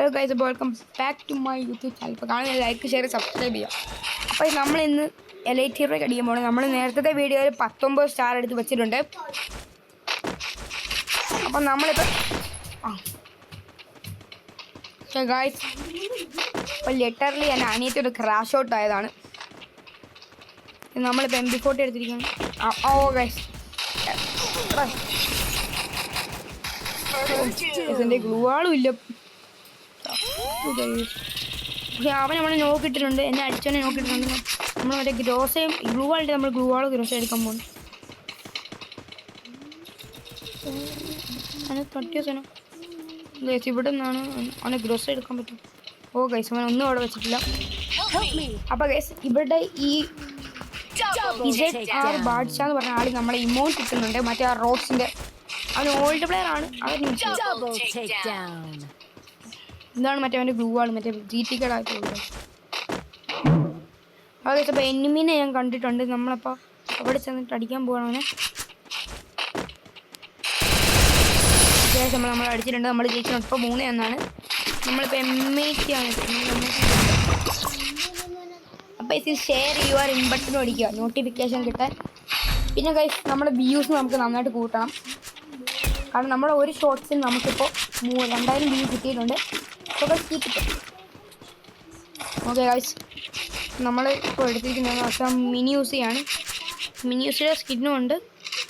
Hello guys, welcome back to my YouTube channel. ഇപ്പോൾ കാണുന്ന like share subscribe ചെയ്യാം. അപ്പോൾ നമ്മൾ ഇന്ന് എലൈറ്റ് ഹീറോയ്ക്ക് അടിക്കാൻ പോകണം. നമ്മൾ നേരത്തെ വീഡിയോയിൽ 19 സ്റ്റാർ എടുത്ത് വെച്ചിട്ടുണ്ട്. അപ്പം നമ്മളിപ്പോൾ ഗൈസ് ഇപ്പോൾ ലെറ്റർലി എൻ്റെ അനിയത്തിയൊരു ക്രാഷ് ഔട്ട് ആയതാണ്. നമ്മളിപ്പോൾ MP40 എടുത്തിരിക്കുന്നു. ഓ ഗൈസ്, എൻ്റെ ഗ്ലൂ ആളും ഇല്ല. പക്ഷെ അവൻ നമ്മളെ നോക്കിയിട്ടുണ്ട്, എന്നെ അടിച്ചവനെ നോക്കിയിട്ടുണ്ട്. നമ്മൾ മറ്റേ ഗ്രോസയും ഗ്ലൂ ആളിട്ട് നമ്മൾ ഗ്ലൂ ആൾ ഗ്രോസ എടുക്കാൻ പോകുന്നു. അവനെ തട്ടിയ സനം ഗൈസ്, ഇവിടെ നിന്നാണ് അവനെ ഗ്രോസ എടുക്കാൻ പറ്റും. ഓ ഗൈസ്, അവൻ ഒന്നും അവിടെ വെച്ചിട്ടില്ല. അപ്പോൾ ഗൈസ്, ഇവിടെ ഈ ബാഡ്ഷ എന്ന് പറഞ്ഞ ആൾ നമ്മളെ ഇമോട്ട് കിട്ടുന്നുണ്ട്. മറ്റേ ആ റോഡ്സിൻ്റെ അവൻ ഓൾഡ് പ്ലെയർ ആണ്. ഇതാണ് മറ്റേ അവൻ്റെ ഗ്ലൂ ആൾ, മറ്റേ GT കടായിട്ടുള്ളത്. ഓക്കെ, അപ്പോൾ എനിമീനെ ഞാൻ കണ്ടിട്ടുണ്ട്. നമ്മളപ്പോൾ അവിടെ ചെന്നിട്ട് അടിക്കാൻ പോകണം അവനെ. അത്യാവശ്യം നമ്മൾ അടിച്ചിട്ടുണ്ട്. നമ്മൾ ജയിച്ചിട്ടുണ്ട്. ഇപ്പോൾ 3 എന്നാണ്. നമ്മളിപ്പോൾ M80 ആണ്. അപ്പോൾ ഇത് ഷെയർ ചെയ്യുക, റിംഗ് ബട്ടൺ അടിക്കുക നോട്ടിഫിക്കേഷൻ കിട്ടാൻ. പിന്നെ ഗൈസ്, നമ്മുടെ വ്യൂസ് നമുക്ക് നന്നായിട്ട് കൂട്ടണം. കാരണം നമ്മുടെ ഒരു ഷോർട്സിന് നമുക്കിപ്പോൾ 2000 വ്യൂ കിട്ടിയിട്ടുണ്ട്. ഓക്കെ ഗൈസ്, നമ്മൾ ഇപ്പോൾ എടുത്തിരിക്കുന്നത് പക്ഷേ മിനി യൂസിയാണ്. മിനി യൂസിയുടെ സ്കിന്നും ഉണ്ട്,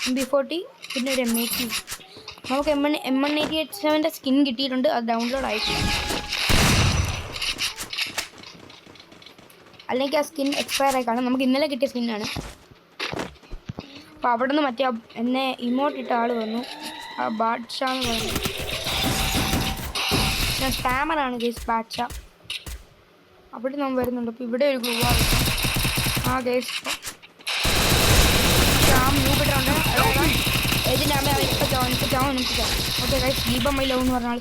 MP40 പിന്നെ ഒരു M80. നമുക്ക് M187 സ്കിൻ കിട്ടിയിട്ടുണ്ട്. അത് ഡൗൺലോഡ് ആയിട്ടുണ്ട്. അല്ലെങ്കിൽ ആ സ്കിൻ എക്സ്പയർ ആയി കാണും. നമുക്ക് ഇന്നലെ കിട്ടിയ സ്കിന്നാണ്. അപ്പോൾ അവിടെ നിന്ന് മറ്റേ എന്നെ ഇമോട്ടിട്ട ആൾ വന്നു, ആ ബാഡ്ഷ എന്ന് പറഞ്ഞു. ഞാൻ സ്പാമറാണ് ഗൈസ്, ബാഡ്ഷ. അവിടെ നമ്മൾ വരുന്നുണ്ട്. അപ്പോൾ ഇവിടെ ഒരു ഗ്ലൂ ആണ്. ആ ഗൈസ്, ൂപ്പിട്ടുണ്ട് ഏതിൻ്റെ അമ്മ ഇപ്പോൾ ചാവും. ഓക്കെ ഗൈസ്, ദീപം ലവ് എന്ന് പറഞ്ഞാൽ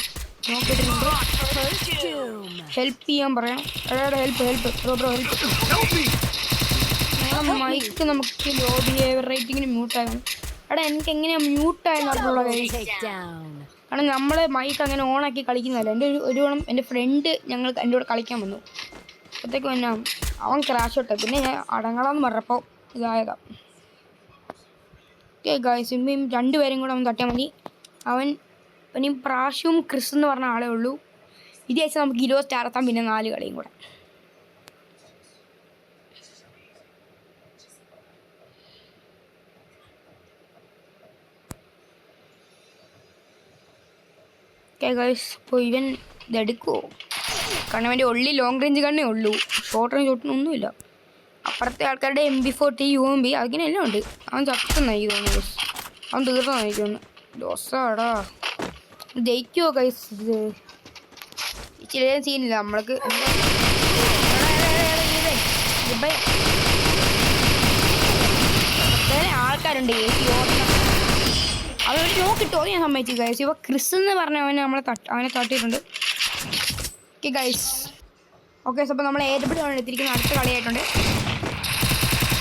നോക്കിയിട്ടുണ്ട്. ഹെൽപ്പ് ചെയ്യാൻ പറയാം. എടാ ഹെൽപ്പ് ബ്രോ ഹെൽപ്പ്. മൈക്ക് നമുക്ക് ലോബി റേറ്റിങ്ങിന് മ്യൂട്ടായിരുന്നു. എടാ എനിക്ക് എങ്ങനെയാണ് മ്യൂട്ടായെന്ന് പറഞ്ഞുള്ള ഗൈസ്. കാരണം നമ്മൾ മൈക്ക് അങ്ങനെ ഓണാക്കി കളിക്കുന്നതല്ല. എൻ്റെ ഫ്രണ്ട് എൻ്റെ കൂടെ കളിക്കാൻ വന്നു. അപ്പോഴത്തേക്കും പിന്നെ അവൻ ക്രാഷ് ഔട്ട്. പിന്നെ ഞാൻ അടങ്ങളാന്ന് പറഞ്ഞപ്പോൾ ഇതായതാണ്. ഓക്കെ ഗൈസ്, ഇനിയും 2 പേരും കൂടെ അവൻ തട്ടിയാൽ മതി. അവൻ ഇനിയും പ്രാശുവും ക്രിസ് എന്ന് പറഞ്ഞ ആളേ ഉള്ളൂ. ഇത് വെച്ചാൽ നമുക്ക് 20 സ്റ്റാർ എത്താം. പിന്നെ 4 കളിയും കൂടെ. ഓക്കെ ഗൈസ്, ഇപ്പോൾ ഇവൻ ഇതെടുക്കുമോ? കാരണം അവൻ്റെ ഉള്ളി ലോങ് റേഞ്ച് കണ്ണേ ഉള്ളൂ, ഷോർട്ട് റേഞ്ച് ഒട്ടുമൊന്നുമില്ല. അപ്പുറത്തെ ആൾക്കാരുടെ MP40 UMP അതിനെല്ലാം ഉണ്ട്. അവൻ ചത്തുന്നായി തോന്നുന്നു. അവൻ തീർന്നായി തോന്നുന്നു. ദോസാടാ, ജയിക്കുമോ ഗൈസ്? ഇത് ഇച്ചിരി സീനില്ല നമ്മൾക്ക്. ആൾക്കാരുണ്ട് അവനോട് നോക്കിട്ടോ ഞാൻ സമ്മതിച്ചു ഗൈസ്. ഇവ ക്രിസ് എന്ന് പറഞ്ഞ അവനെ തട്ടിയിട്ടുണ്ട്. Okay guys, okay. അപ്പോൾ നമ്മൾ AW ആണ് എടുത്തിരിക്കുന്നത്. അടുത്ത കളിയായിട്ടുണ്ട്.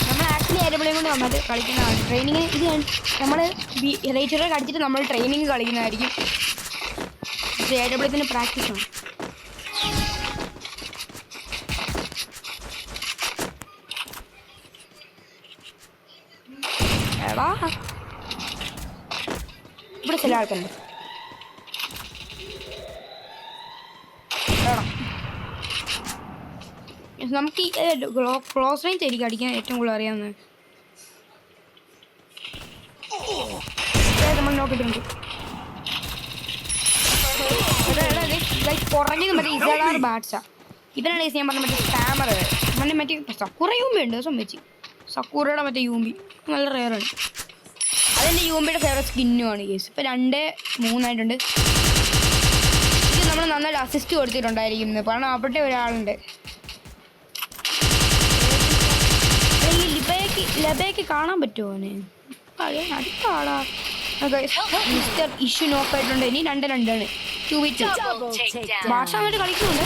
നമ്മൾ ആക്ച്വലി AW കൊണ്ട് നന്നായിട്ട് കളിക്കുന്നതാണ്. ട്രെയിനിങ് ഇത് നമ്മൾ റേറ്ററൊക്കെ അടിച്ചിട്ട് നമ്മൾ ട്രെയിനിങ് കളിക്കുന്നതായിരിക്കും. പക്ഷേ AW പ്രാക്ടീസാണ്. എടാ ഇവിടെ ചില ആൾക്കാരുണ്ട്. നമുക്ക് ഈ ക്ലോസ് റേഞ്ച് ആയിരിക്കും അടിക്കാൻ ഏറ്റവും കൂടുതൽ അറിയാവുന്നത്. നമ്മൾ നോക്കിയിട്ടുണ്ട്. പുറകിൽ മറ്റേ ഇസഡാർ ബാഡ്ഷ. ഇവനാണ് ഞാൻ പറഞ്ഞ മറ്റേ സ്പാമർ. മറ്റേ സക്കൂറ യൂമ്പി ഉണ്ട് സംബന്ധിച്ച്. സക്കൂറയുടെ മറ്റേ യൂമ്പി നല്ല റെയറാണ്. അതെൻ്റെ യൂമ്പിയുടെ ഫേവറേറ്റ് സ്കിന്നുമാണ് കേസ്. ഇപ്പോൾ 2-3 ആയിട്ടുണ്ട്. ഇത് നമ്മൾ നന്നായിട്ട് അസിസ്റ്റ് കൊടുത്തിട്ടുണ്ടായിരിക്കുന്നത്. കാരണം അവിടെ ഒരാളുണ്ട്. ലബയ്ക്ക് കാണാൻ പറ്റുമോ അവന്? അടുത്ത ആളാ മിസ്റ്റർ ഇഷ്യൂ നോക്കായിട്ടുണ്ട്. ഇനി 2-2 2v2. ഭാഷ നന്നായിട്ട് കളിക്കുന്നുണ്ട്.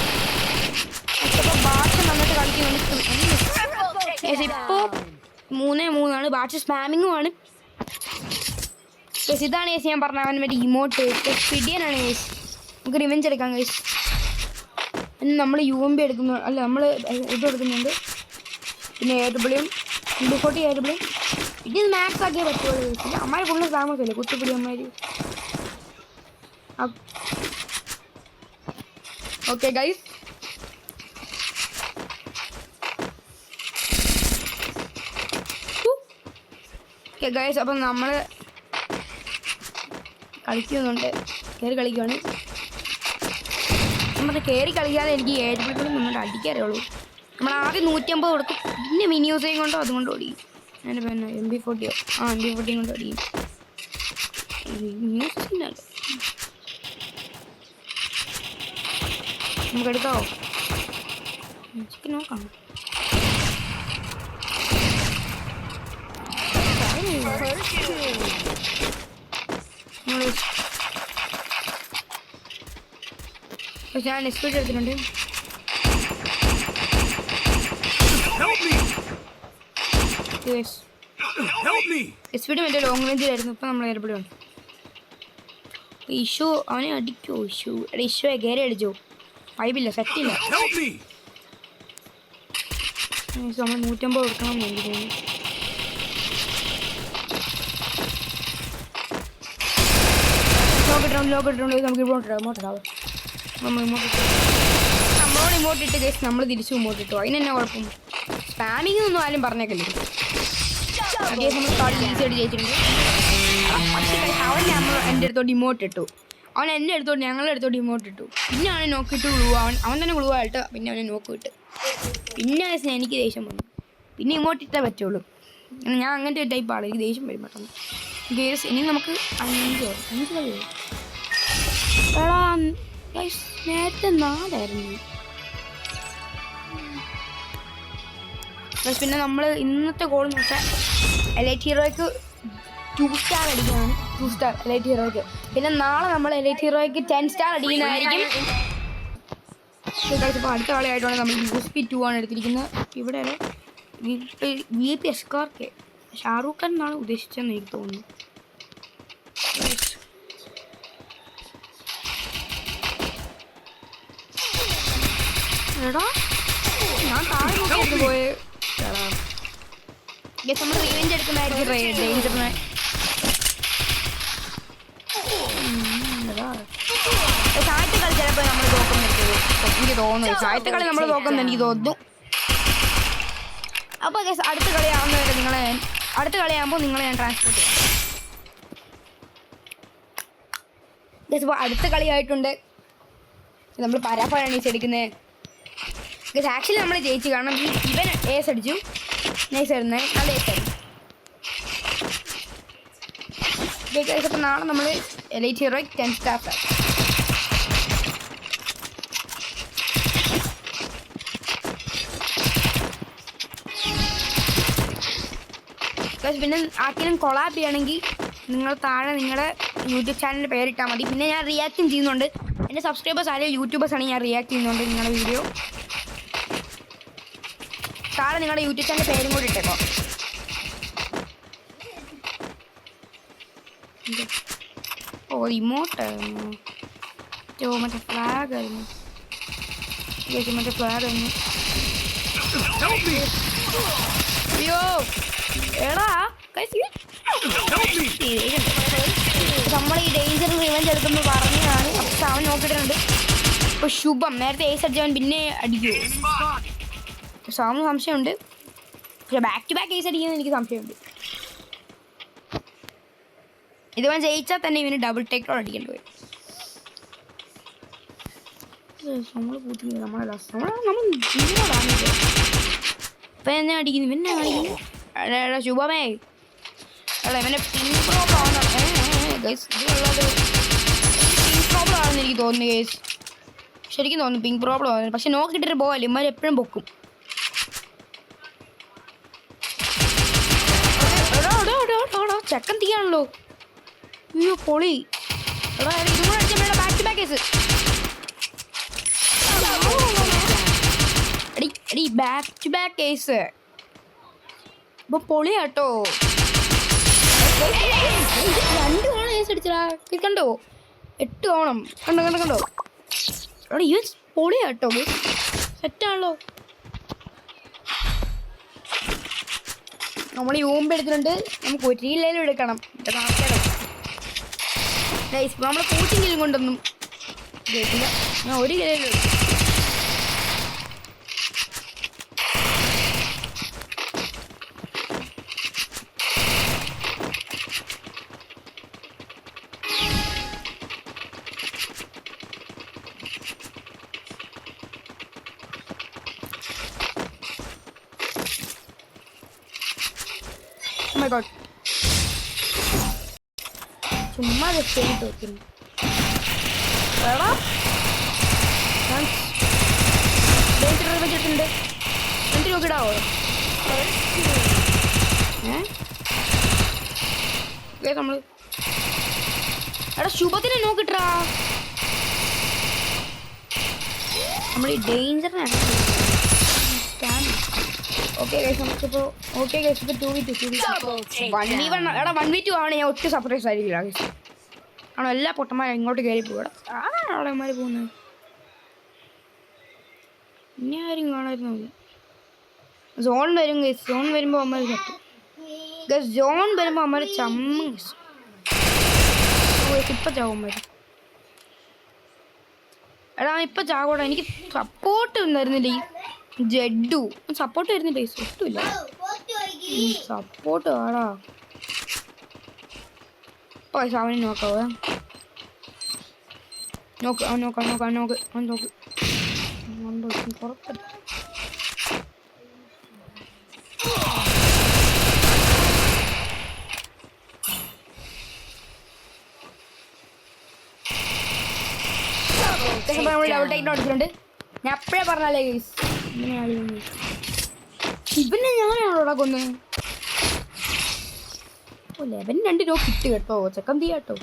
ഭാഷ നന്നായിട്ട് കളിക്കുന്നുണ്ട്. ഇപ്പോൾ 3-3 ഭാഷ സ്പാമിങ്ങുമാണ്. ഇതാണ് ഞാൻ പറഞ്ഞ അവൻ മറ്റേ ഇമോട്ട് പിടിയാനാണ് നമുക്ക് റിവെഞ്ച് എടുക്കാം ഗൈസ്. പിന്നെ നമ്മൾ UMP എടുക്കുന്നു, അല്ല നമ്മൾ ഇത് എടുക്കുന്നുണ്ട്. പിന്നെ AWM MP40 AWM. ഇത് മാക്സ് ആക്കിയേ പറ്റുള്ളൂ. അമ്മാര് ഫുള്ള് താമസമല്ലേ കുത്തിപ്പിടി അമ്മാര്. ഓക്കെ ഗൈസ്, അപ്പം നമ്മൾ കളിക്കുന്നുണ്ട്, കയറി കളിക്കുവാണ്. നമ്മുടെ കയറി കളിക്കാതെ എനിക്ക് ഏറ്റുപിടികളും നിന്നുകൊണ്ട് അടിക്കാറേ നമ്മൾ ആദ്യം 150 കൊടുക്കും, പിന്നെ മിനിയൂസയും കൊണ്ടോ അതുകൊണ്ട് ഓടിക്കും. അതിൻ്റെ പിന്നെ MP40 MP40 കൊണ്ട് ഓടിക്കും. മ്യൂസിക്കിനല്ല നമുക്ക് എടുക്കാവോ? മ്യൂസിക്ക് നോക്കാം. ഞാൻ എക്സ്പീഡ് എടുത്തിട്ടുണ്ട്. എക്സ്പീഡ് മറ്റേ ലോങ് റേഞ്ചിലായിരുന്നു. ഇപ്പം നമ്മൾ ഏർപ്പെടുകയാണ്. ഇഷ്യൂ അവനെ അടിക്കോ? ഇഷ്യൂ കയറി അടിച്ചോ? പൈപ്പില്ല, സെറ്റില്ല. നമ്മൾ 150 കൊടുക്കണം എന്ന് എനിക്ക് തോന്നുന്നു. ലോക്കിട്ടുണ്ട് നമുക്ക് ഇമോട്ടിടാവും. നമ്മളോട് ഇമോട്ട് ഇട്ട് കേസ് നമ്മൾ തിരിച്ചു ഇമോട്ട് ഇട്ടു. അതിനെന്നെ കുഴപ്പം. സ്പാമിങ് ഒന്നും ആരും പറഞ്ഞേക്കല്ലേ. അതേ നമ്മൾ കളി ഈസിയായിട്ട് ജയിച്ചിട്ടുണ്ട്. പക്ഷേ അവൻ എൻ്റെ അടുത്തോട്ട് ഇമോട്ട് ഇട്ടു. അവൻ എൻ്റെ അടുത്തോട്ട് ഞങ്ങളുടെ അടുത്തോട്ട് ഇമോട്ട് ഇട്ടു. പിന്നെ അവനെ നോക്കിയിട്ട് അവൻ തന്നെ ഗ്ലൂ ആയിട്ട് പിന്നെ അവനെ നോക്കി വിട്ട്. പിന്നെ എനിക്ക് ദേഷ്യം വന്നു. പിന്നെ ഇമോട്ട് ഇട്ടേ പറ്റുള്ളൂ. ഞാൻ അങ്ങനത്തെ ഒരു ടൈപ്പാണ്. എനിക്ക് ദേഷ്യം വരും പെട്ടെന്ന്. ഗേസ് ഇനി നമുക്ക് 5 കളി. എടാ നേരത്തെ 4 ആയിരുന്നു. പിന്നെ നമ്മൾ ഇന്നത്തെ ഗോൾ നോക്കാൻ എലൈറ്റ് ഹീറോയ്ക്ക് 2 സ്റ്റാർ അടിക്കാനാണ്. 2 സ്റ്റാർ എലൈറ്റ് ഹീറോയ്ക്ക്. പിന്നെ നാളെ നമ്മൾ എലൈറ്റ് ഹീറോയ്ക്ക് 10 സ്റ്റാർ അടിക്കുന്നതായിരിക്കും. ഇപ്പോൾ അടുത്ത കളിയായിട്ടാണ് നമ്മൾ USP 2 ആണ് എടുത്തിരിക്കുന്നത്. ഇവിടെ VIP SKRK ഷാറൂഖ് ഖാൻ എന്നാണ് ഉദ്ദേശിച്ചതെന്ന് എനിക്ക് തോന്നുന്നു. എടാ ഞാൻ താഴെ നോക്കിയിട്ട് പോയെ. നമ്മൾ റിവെഞ്ച് എടുക്കുന്നതായിരിക്കും ഡേഞ്ചറിനെ. സാഹിത്യ കളി ചിലപ്പോൾ നമ്മൾ തോക്കുന്നെനിക്ക് എനിക്ക് തോന്നുന്നു. സാഹിത്യ കളി നമ്മൾ തോക്കുന്നെന്ന് എനിക്ക് തോന്നുന്നു. അപ്പോൾ അടുത്ത കളിയാകുമ്പോൾ നിങ്ങളെ ഞാൻ ട്രാൻസ്പോർട്ട് ചെയ്യാം. ഇപ്പോൾ അടുത്ത കളിയായിട്ടുണ്ട്. നമ്മൾ പരാഫാണ് എടുക്കുന്നത്. ആക്ച്വലി നമ്മൾ ജയിച്ചു. കാരണം ഇവൻ ഏസ് അടിച്ചു. നൈസായിരുന്നു, നല്ല ഏസായിരുന്നു. അപ്പോൾ നാളെ നമ്മൾ എലൈറ്റ് ഹീറോയ്ക്ക് 10 സ്റ്റാർ. പിന്നെ ആർക്കെങ്കിലും കൊളാബ് ചെയ്യണമെങ്കിൽ നിങ്ങൾ താഴെ നിങ്ങളുടെ യൂട്യൂബ് ചാനലിൻ്റെ പേരിട്ടാൽ മതി. പിന്നെ ഞാൻ റിയാക്റ്റും ചെയ്യുന്നുണ്ട്. എൻ്റെ സബ്സ്ക്രൈബേഴ്സ് ആരെയും യൂട്യൂബേഴ്സാണ്. ഞാൻ റിയാക്ട് ചെയ്യുന്നുണ്ട് നിങ്ങളുടെ വീഡിയോ. താഴെ നിങ്ങളുടെ യൂട്യൂബ് ചാനലിൻ്റെ പേരും കൂടി ഇട്ടേക്കോ. ഇമോട്ടായിരുന്നു. മറ്റേ ഫ്ലാഗ് ആയിരുന്നു. അയ്യോ എടാ നമ്മൾ ഈ ഡേഞ്ചർ റിവെഞ്ച് എടുക്കുമ്പോൾ പറഞ്ഞതാണ്. പക്ഷെ അവൻ നോക്കിയിട്ടുണ്ട്. ഇപ്പോൾ ശുഭം നേരത്തെ ഏസ് അടിച്ചവൻ പിന്നെ അടിക്കുമോ? പക്ഷെ അവന് സംശയമുണ്ട്. പക്ഷെ ബാക്ക് ടു ബാക്ക് ഏസ് അടിക്കുന്നത് എനിക്ക് സംശയമുണ്ട്. ഇതുവൻ ജയിച്ചാൽ തന്നെ ഇവന് ഡബിൾ ടേക്കോ അടിക്കേണ്ടി വരും. നമ്മൾ കൂട്ടുന്നത് നമ്മളല്ല. നമ്മൾ ഇപ്പം എന്നെ അടിക്കുന്നു. ഇവന്നെ അടിക്കുന്നു. ശുഭമേ അല്ല ഇവൻ്റെ പിങ്ക് പ്രോബ്ലം ആണെന്ന് എനിക്ക് തോന്നുന്നു ഗേസ്. ശരിക്കും തോന്നുന്നു പിങ്ക് പ്രോബ്ലം ആണ്. പക്ഷെ നോക്കിയിട്ടൊരു പോകല്ലേ ഇമാർ എപ്പോഴും പൊക്കും. ചെക്കൻ തീയാണല്ലോ. അയ്യോ പൊളി. എടാ ഇതും കൂടെ അടിച്ചാൽ ബാക്ക് ടു ബാക്ക് കേസ്. എടി ബാക്ക് ടു ബാക്ക് കേസ്. ഇപ്പൊ പൊളിയാട്ടോ. 2 ഓണം കേസ് അടിച്ചടാ. കണ്ടോ 8 ഓണം. കണ്ടോ എടാ യു പൊളിയാട്ടോ സെറ്റാണല്ലോ. നമ്മൾ ഈ ഊമ്പ് എടുത്തിട്ടുണ്ട്. നമുക്ക് ഒരു കിലയിലും എടുക്കണം. നമ്മൾ കൂട്ടിങ്കിലും കൊണ്ടൊന്നും കേട്ടില്ല. ഞാൻ ഒരു കിലയിലും എടുക്കും. Oh my god. ചുമ്മാ വെച്ചിട്ടുണ്ട്. എന്ത് നോക്കിടാവോ? നമ്മള് എടാ ശുഭത്തിനെ നോക്കിട്ടാ. നമ്മൾ ഈ ഡേഞ്ചറിനാണ്. ഓക്കെ ഗൈസ് നമുക്കിപ്പോൾ ഓക്കെ ഗൈസ് ഇപ്പോൾ 2v2 1v1 എടാ 1v2 ആണ്. ഞാൻ ഒട്ടും സർപ്രൈസ് ആയിരിക്കില്ല ഗൈസ്. ആണോ എല്ലാ പൊട്ടന്മാരും ഇങ്ങോട്ട് കയറി പോകണം. ആരാണ് അവിടെമാർ പോകുന്നത്? ഇനി ആരും കാണാതിരുന്നില്ല. സോൺ വരും ഗൈസ്. സോൺ വരുമ്പോൾ അമ്മ ചത്തു ഗൈസ്. സോൺ വരുമ്പോൾ അമ്മ ചമ്മ ഗൈസ്. ഇപ്പം ചാവും വരും. എടാ ഇപ്പം ചാവോടാ. എനിക്ക് സപ്പോർട്ട് ഉണ്ടായിരുന്നില്ല. ഈ ജഡ്ഡു സപ്പോർട്ട് വരുന്നില്ല. ഈ ഒട്ടുമില്ല സപ്പോർട്ട് ആടാ. പൈസ അവനെ നോക്കാവേ. നോക്ക് അവൻ നോക്കാം നോക്കാം നോക്ക് അവൻ നോക്ക് പുറത്തില്ല. അടിച്ചിട്ടുണ്ട്. ഞാൻ എപ്പോഴേ പറഞ്ഞാലേ ഗൈസ് ഇവനെ ഞാനാണോടാ കൊന്ന്. 11 2 രൂപ കിട്ടി കേട്ടോ. ചെക്കൻ തീ കേട്ടോ.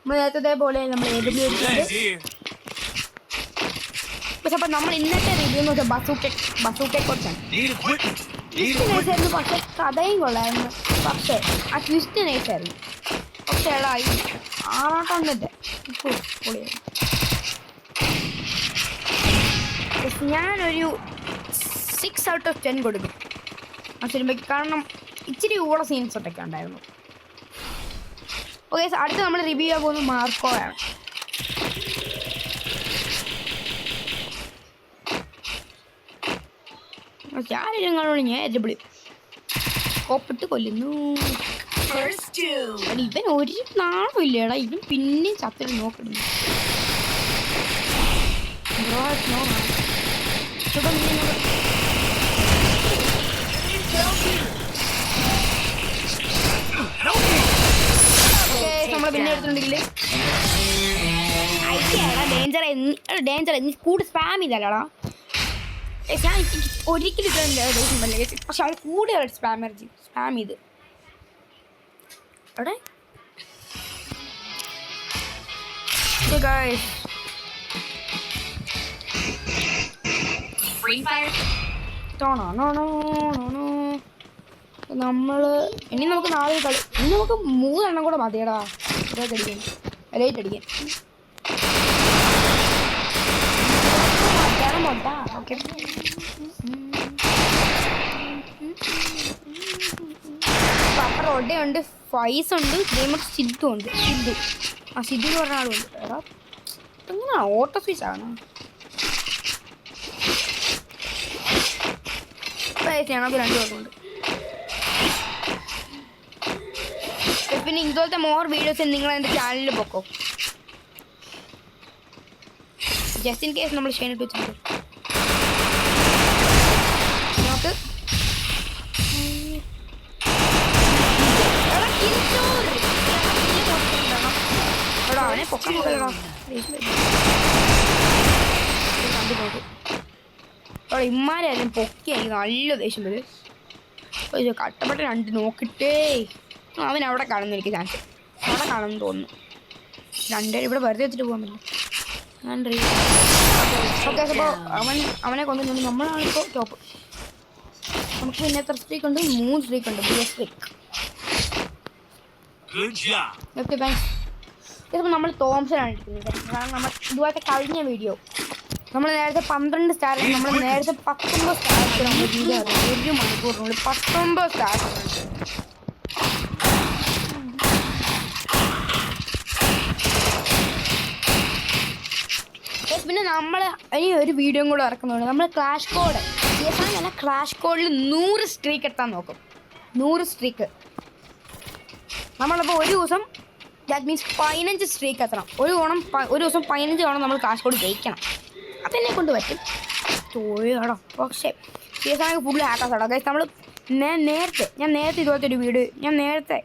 നമ്മൾ നേരത്തെ പോലെ നമ്മൾ പക്ഷെ അപ്പം നമ്മൾ ഇന്നത്തെ റിവ്യൂ എന്ന് വെച്ചാൽ ബസൂക്കെ കുറിച്ചാണ്. നൈസായിരുന്നു പക്ഷെ കഥയും കൊള്ളായിരുന്നു. പക്ഷേ ആ ട്വിസ്റ്റ് നൈസായിരുന്നു. പക്ഷേ എടാ ഈ ആറാട്ടം വന്നിട്ട് പൊളിയായിരുന്നു. ഞാനൊരു 6 out of 10 കൊടുക്കും ആ സിനിമയ്ക്ക്. കാരണം ഇച്ചിരി കൂടെ സീൻസ് ഒക്കെ ഉണ്ടായിരുന്നു. ഓക്കെ അടുത്ത് നമ്മൾ റിവ്യൂ ചെയ്യാൻ പോകുന്നത് മാർക്കോയാണ്. ആരെങ്കിലും കാണുവാണ് ഞാൻ എജബിളി കോപ്പിട്ട് കൊല്ലുന്നു. ഇവൻ ഒരു നാളും ഇല്ലേടാ. ഇവൻ പിന്നെയും ചത്തിട്ട് നോക്കിടുന്നു. നമ്മള് പിന്നെ എടുത്തിട്ടുണ്ടെങ്കിൽ ഡേഞ്ചർ കൂടെ സ്പാം ചെയ്തല്ലടാ. ഞാൻ ഒരിക്കലും ദേഷ്യം പറ്റില്ല. പക്ഷെ അത് കൂടുതൽ സ്പാം ചെയ്ത് അവിടെ നമ്മള് ഇനി നമുക്ക് 4 കളി. ഇനി നമുക്ക് 3 എണ്ണം കൂടെ മതിയടാ. അടിക്കാൻ ലൈറ്റ് അടിക്കാൻ. ഓക്കെ അപ്പുറം ഒടയുണ്ട്, ഫൈസ് ഉണ്ട്, ഗെയിമർ സിദ്ധു ഉണ്ട്. സിദ്ധു എന്ന് പറഞ്ഞ ആളുണ്ട്. എടാ എങ്ങനെയാ ഓട്ടോ സ്വിച്ച് ആണ്. ഞങ്ങൾക്ക് 2 പേർക്കുണ്ട്. പിന്നെ ഇതുപോലത്തെ മോർ വീഡിയോസ് നിങ്ങൾ എൻ്റെ ചാനലിൽ പൊക്കോ. ജസ്റ്റ് ഇൻ കേസ് നമ്മൾ ഷെയിനിട്ട് വെച്ചിട്ടുണ്ട്. നോക്ക് അവനെ പൊക്കാൻ നോക്കലടാ. അവിടെ ഇമ്മാരും പൊക്കി എനിക്ക് നല്ല ദേഷ്യം വരും. കട്ടപ്പെട്ട 2 നോക്കിട്ടേ അവൻ അവിടെ കാണുന്നു. എനിക്ക് ചാൻസ് അവിടെ കാണുമെന്ന് തോന്നുന്നു. 2 ഇവിടെ വെറുതെ വെച്ചിട്ട് പോകാൻ പറ്റില്ല. ഓക്കെ അപ്പോൾ അവനെ കൊണ്ടുവന്നു. നമ്മളാണിപ്പോൾ ടോപ്പ്. നമുക്ക് പിന്നെ എത്ര സ്ട്രീക്ക് ഉണ്ട്? 3 സ്ട്രീക്ക് ഉണ്ട്. BS streak. Okay thanks. ഇതിപ്പോൾ നമ്മൾ തോംസനാണ് എടുക്കുന്നത്. കാരണം നമ്മൾ ഇതുപോലത്തെ കഴിഞ്ഞ വീഡിയോ നമ്മൾ നേരത്തെ 12 സ്റ്റാർ, നമ്മൾ നേരത്തെ 19 സ്റ്റാർ നമ്മൾ വീഡിയോ 1 മണിക്കൂറിനുള്ളിൽ 19 സ്റ്റാർ. പിന്നെ നമ്മൾ ഇനി ഒരു വീഡിയോയും കൂടെ ഇറക്കുന്നുണ്ട്. നമ്മൾ ക്ലാഷ് കോഡ് അല്ല, ക്ലാഷ് കോഡിൽ 100 സ്ട്രീക്ക് എത്താൻ നോക്കും. 100 സ്ട്രീക്ക് നമ്മളപ്പോൾ ഒരു ദിവസം ദാറ്റ് മീൻസ് 15 സ്ട്രീക്ക് എത്തണം. ഒരു ദിവസം 15 തവണ നമ്മൾ ക്ലാഷ് കോഡ് ജയിക്കണം. അതെന്നെ കൊണ്ട് പറ്റും. ചോദിക്കടോ പക്ഷേ സീസണെങ്കിൽ ഫുള്ള് ഹാക്കാസാടോ ഗൈസ്. നമ്മൾ ഞാൻ നേരത്തെ ഇതുപോലത്തെ ഒരു വീഡിയോ ഞാൻ നേരത്തെ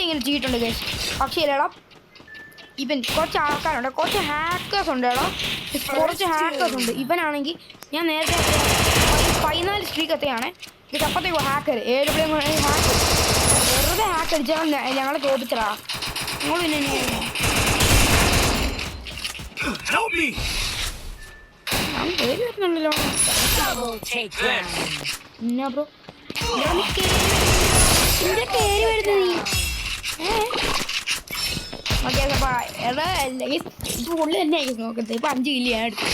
ഇങ്ങനെ ചെയ്തിട്ടുണ്ട് ഗൈസ്. പക്ഷേ ഇല്ലടാ, ഇവൻ കുറച്ച് ആൾക്കാരുണ്ട്, കുറച്ച് ഹാക്കേഴ്സ് ഉണ്ട്. ഇവനാണെങ്കിൽ ഞാൻ നേരത്തെ 14 സ്ട്രീക്ക് എത്തിയാണ്. ഇത് അപ്പത്തേക്ക് ഹാക്കർ ഹാക്കർ വെറുതെ ഹാക്ക് അടിച്ചാൽ ഞങ്ങളെ തോപ്പിച്ചടാ. നിങ്ങൾ പിന്നെ ഞാൻ പേര് വരുന്നുണ്ടല്ലോ. എന്നാ ബ്രോ എൻ്റെ പേര് വരുന്നത് നീ ഓക്കെ. ഇപ്പൊ പുള്ളി തന്നെ ആയിരിക്കും നോക്കുന്നത്. ഇപ്പൊ 5 കിലോ ഞാൻ എടുത്തു.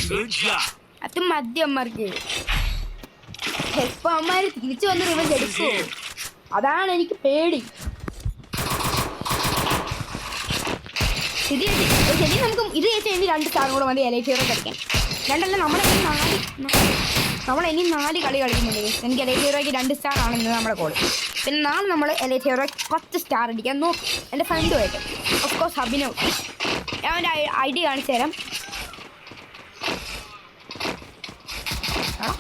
അത് മദ്യന്മാർക്ക് ഇപ്പൊ അമ്മമാര് തിരിച്ചു വന്ന് റിവഞ്ച് എടുക്കുമോ? അതാണ് എനിക്ക് പേടി. ശരി നമുക്ക് ഇത് ചേച്ചി ഇനി 2 സ്റ്റാറും കൂടെ മതി എലൈറ്റ് ഹീറോ കളിക്കാൻ. 2 അല്ല, നമ്മളിനി 4 കളി കളിക്കുന്നുണ്ട്. എനിക്ക് എലൈറ്റ് ഹീറോയ്ക്ക് 2 സ്റ്റാർ ആണ് ഇന്ന് നമ്മുടെ കോള്. പിന്നെ നാളെ നമ്മൾ എലൈറ്റ് ഹീറോയ്ക്ക് 10 സ്റ്റാർ അടിക്കാൻ നോക്കും. എൻ്റെ ഫ്രണ്ടുമായിട്ട് ഓഫ്കോഴ്സ് അഭിനവ്. ഞാൻ എൻ്റെ ID കാണിച്ചു തരാം.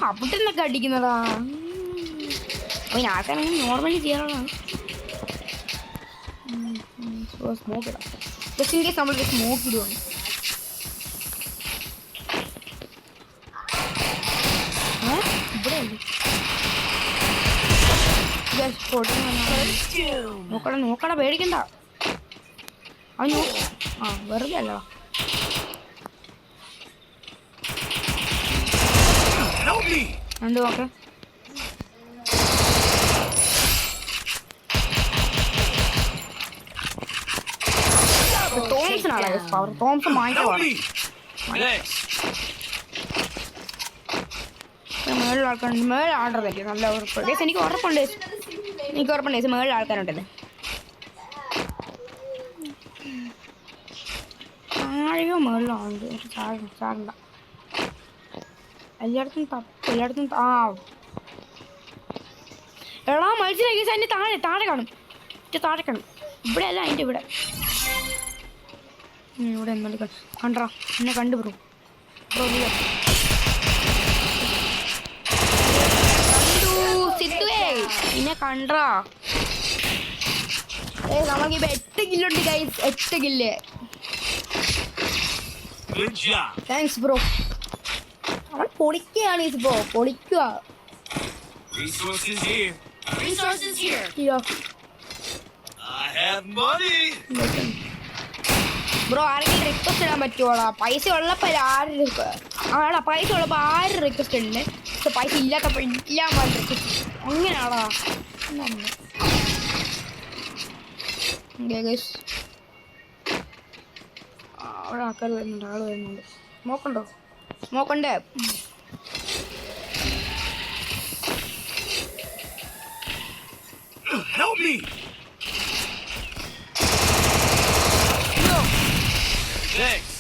അവിടെ നിന്നൊക്കെ അടിക്കുന്നതാ. ആൾക്കാരെങ്കിലും നോർമലി ചെയ്യാനുള്ളതാണ്. സ്മോക്ക് ഇടാം ജസ്റ്റ് ഇൻ കേസ് നമ്മൾ സ്മോക്ക് ഇടുവാണ്. ഇവിടെ നോക്കട പേടിക്കണ്ട. അവൻ വെറുതെ അല്ലോ. എന്ത് നോക്കെ തോംസനാണ് പവർ. തോംസൺ മേളിൽ ആൾക്കാരുണ്ട്. മേളിൽ ആർഡർ തരും നല്ല ഉറപ്പ്. എനിക്ക് ഉറപ്പുണ്ട് മേളിൽ ആൾക്കാരുണ്ടല്ലേ. താഴെയോ മേളിലാണ്ട് ചാടണ്ട. എല്ലായിടത്തും എടാ മത്സരം അതിൻ്റെ താഴെ കാണും. ഇവിടെ അല്ല, അതിൻ്റെ ഇവിടെ എന്തുകൊണ്ട് കണ്ടാ എന്നെ കണ്ടു ബ്രോ പിന്നെ കണ്ടാ. നമുക്കിപ്പോ 8 കില്ലുണ്ട് ഗൈസ്. 8 കില്ല്. Thanks bro. നമ്മൾ പൊളിക്കുകയാണ് ഇപ്പോ. പൊളിക്കുക. ബ്രോ ആരെങ്കിലും റിക്വസ്റ്റ് ഇടാൻ പറ്റുമോടാ? പൈസ ഉള്ളപ്പോൾ പൈസ ഉള്ളപ്പോൾ 1000 റിക്വസ്റ്റ് ഉണ്ട്. പക്ഷെ പൈസ ഇല്ലാത്തപ്പോൾ ഇല്ലാൻ പാടില്ല റിക്വസ്റ്റ്. അങ്ങനെയാടാ. അവിടെ ആൾക്കാർ വരുന്നുണ്ട്. സ്മോക്കുണ്ട്. Help me. No. Thanks.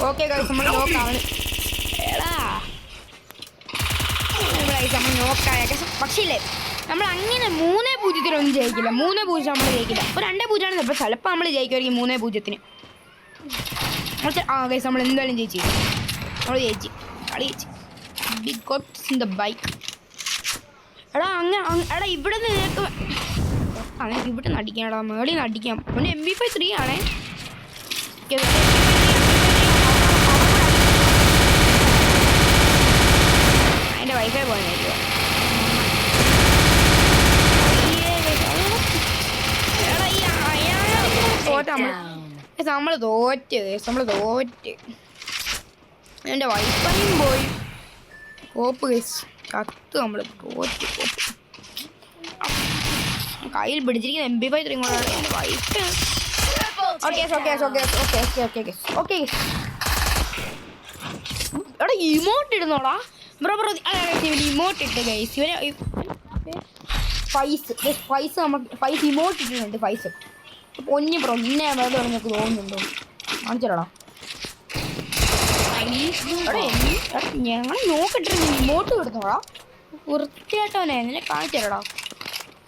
Okay guys, നമ്മൾ നോക്കാണ്. നമ്മൾ നോക്കായ പക്ഷേ ഇല്ലേ, നമ്മൾ അങ്ങനെ 3-0 ജയിക്കില്ല. 3-0 നമ്മൾ ജയിക്കില്ല. അപ്പോൾ 2-0 ചിലപ്പോൾ നമ്മൾ ജയിക്കുമായിരിക്കും. 3-0 ഗൈസ് നമ്മൾ എന്തായാലും ജയിച്ചു. നമ്മൾ ജയിച്ചു. കളി ജയിച്ചു. Big goats in the bike. എടാ ഇവിടെ നിന്ന് ഇവിടെ നിന്ന് അടിക്കാടാ. മേളിൽ നിന്ന് അടിക്കാം. പിന്നെ MP5 3 ആണേ. അതിൻ്റെ വൈഫൈ പോകാനായിരിക്കും. നമ്മൾ നമ്മൾ തോറ്റ് എൻ്റെ വൈഫൈയും പോയി കോപ്പ് കേസ് കത്ത് നമ്മൾ തോറ്റ് കോപ്പ് കയ്യിൽ പിടിച്ചിരിക്കുന്ന MP5 ഇങ്ങോട്ടാണ് എൻ്റെ വൈഫ് ഓക്കെ എടാ ഇമോട്ട് ഇടുന്നോടാ ബ്രോ ഇമോട്ട് ഇട്ട് ഗൈസ് ഇവരെ ഫൈസ് നമുക്ക് ഇമോട്ട് ഇട്ടിട്ടുണ്ട് ഫൈസ് പൊന്നു ബ്രോ ഇന്നെ വെറുതെ നിങ്ങൾക്ക് തോന്നുന്നുണ്ടോ കാണിച്ചോടാ ഞങ്ങൾ നോക്കിട്ട് ഇമോട്ട് കിടന്നോടാ വൃത്തിയായിട്ടവനെ എന്നെ കാണിച്ചോടാ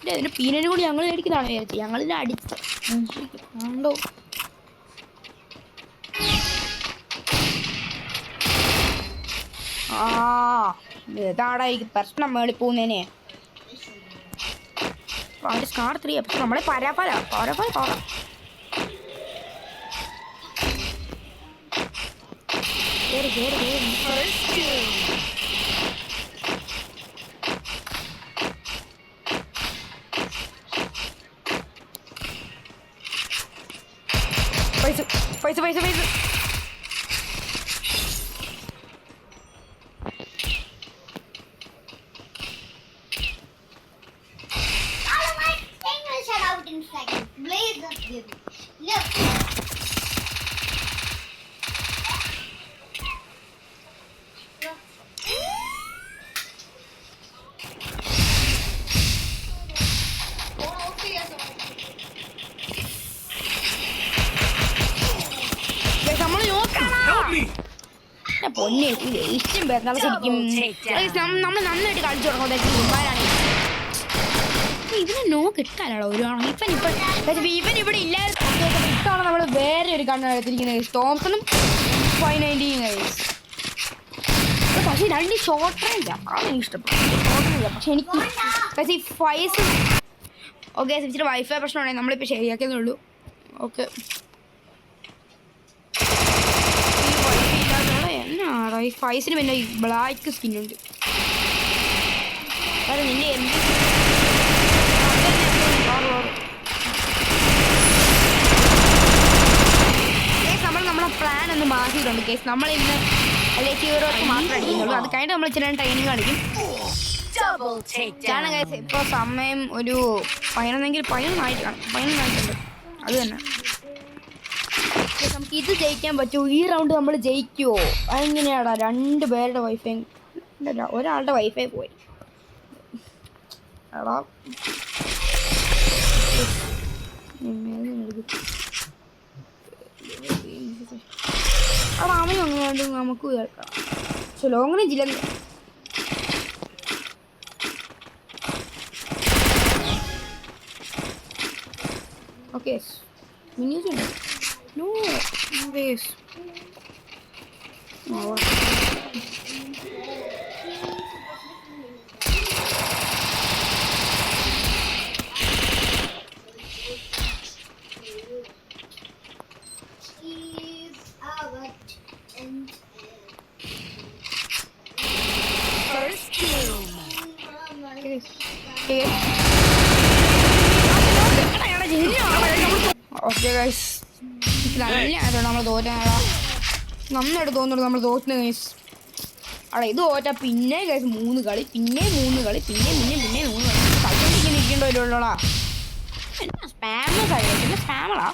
അതിന് പീനനും കൂടി ഞങ്ങൾ മേടിക്കുന്നതാണ് വിചാരിച്ചത് ഞങ്ങളിത് അടിച്ച് ഉണ്ടോ ഇതാടാ എനിക്ക് പ്രശ്നം മേളിൽ പോകുന്നതിനെ അതിൻ്റെ സ്കാർ 3 പക്ഷെ നമ്മളെ പരാപ്പല പോകാം പൈസ പൊന്നെ ഇഷ്ടം പേരുന്നാൾ ശരിക്കും നമ്മൾ നന്നായിട്ട് കളിച്ചു തുടങ്ങും ഇവനെ കിട്ടാനോ ഒരു ഇവൻ ഇവിടെ ഇല്ലാതാണ് നമ്മൾ വേറെ ഒരു കണ്ണാണ് എടുത്തിരിക്കുന്നത് തോംസണും 590 പക്ഷേ രണ്ട് ഷോർട്ട് റേഞ്ച് അതാണ് എനിക്ക് ഇഷ്ടപ്പെട്ടു പക്ഷെ എനിക്ക് പക്ഷേ ഈ ഫൈസ് ഓക്കെ ഇച്ചിരി വൈഫൈ പ്രശ്നമാണെങ്കിൽ നമ്മളിപ്പോൾ ശരിയാക്കിയതേ ഉള്ളൂ ഓക്കെ എന്നാടാ ഈ ഫൈസിന് പിന്നെ ബ്ലാക്ക് സ്കിന്നുണ്ട് അത് നിന്റെ എന്ത് നമ്മളെ പ്ലാൻ ഒന്ന് മാറ്റിയിട്ടുണ്ട് കേസ് നമ്മൾ ഇന്ന് അല്ലെങ്കിൽ ഹീറോക്ക് മാത്രമേ അടിക്കുന്നുള്ളൂ അത് കഴിഞ്ഞിട്ട് നമ്മൾ ഇച്ചിരി ട്രെയിനിങ് കളിക്കും കാരണം കേസ് ഇപ്പോൾ സമയം ഒരു 11 അത് തന്നെ നമുക്ക് ഇത് ജയിക്കാൻ പറ്റുമോ ഈ റൗണ്ട് നമ്മൾ ജയിക്കുമോ അതെങ്ങനെയാടാ 2 പേരുടെ വൈഫൈ ഒരാളുടെ വൈഫൈ പോയി എടാ അവൻ അങ്ങനെ നമുക്ക് കേൾക്കാം പക്ഷെ ലോങ്ങിന് ജില്ല ഓക്കെ മിനിയൂസ് ഉണ്ട് No, no ves. Ahora. First kill. Okay, guys. നമ്മൾ തോറ്റാ നന്നായിട്ട് തോന്നുന്നു നമ്മൾ തോറ്റുന്ന ഗൈസ് അവിടെ ഇത് തോറ്റാ പിന്നെ ഗൈസ് 3 കളി പിന്നെ 3 കളി പിന്നെ 3 കളി കളിച്ചോണ്ടിരിക്കേണ്ട വരുള്ളൂടാ സ്പാമേഴ്സ് സ്പാമറാ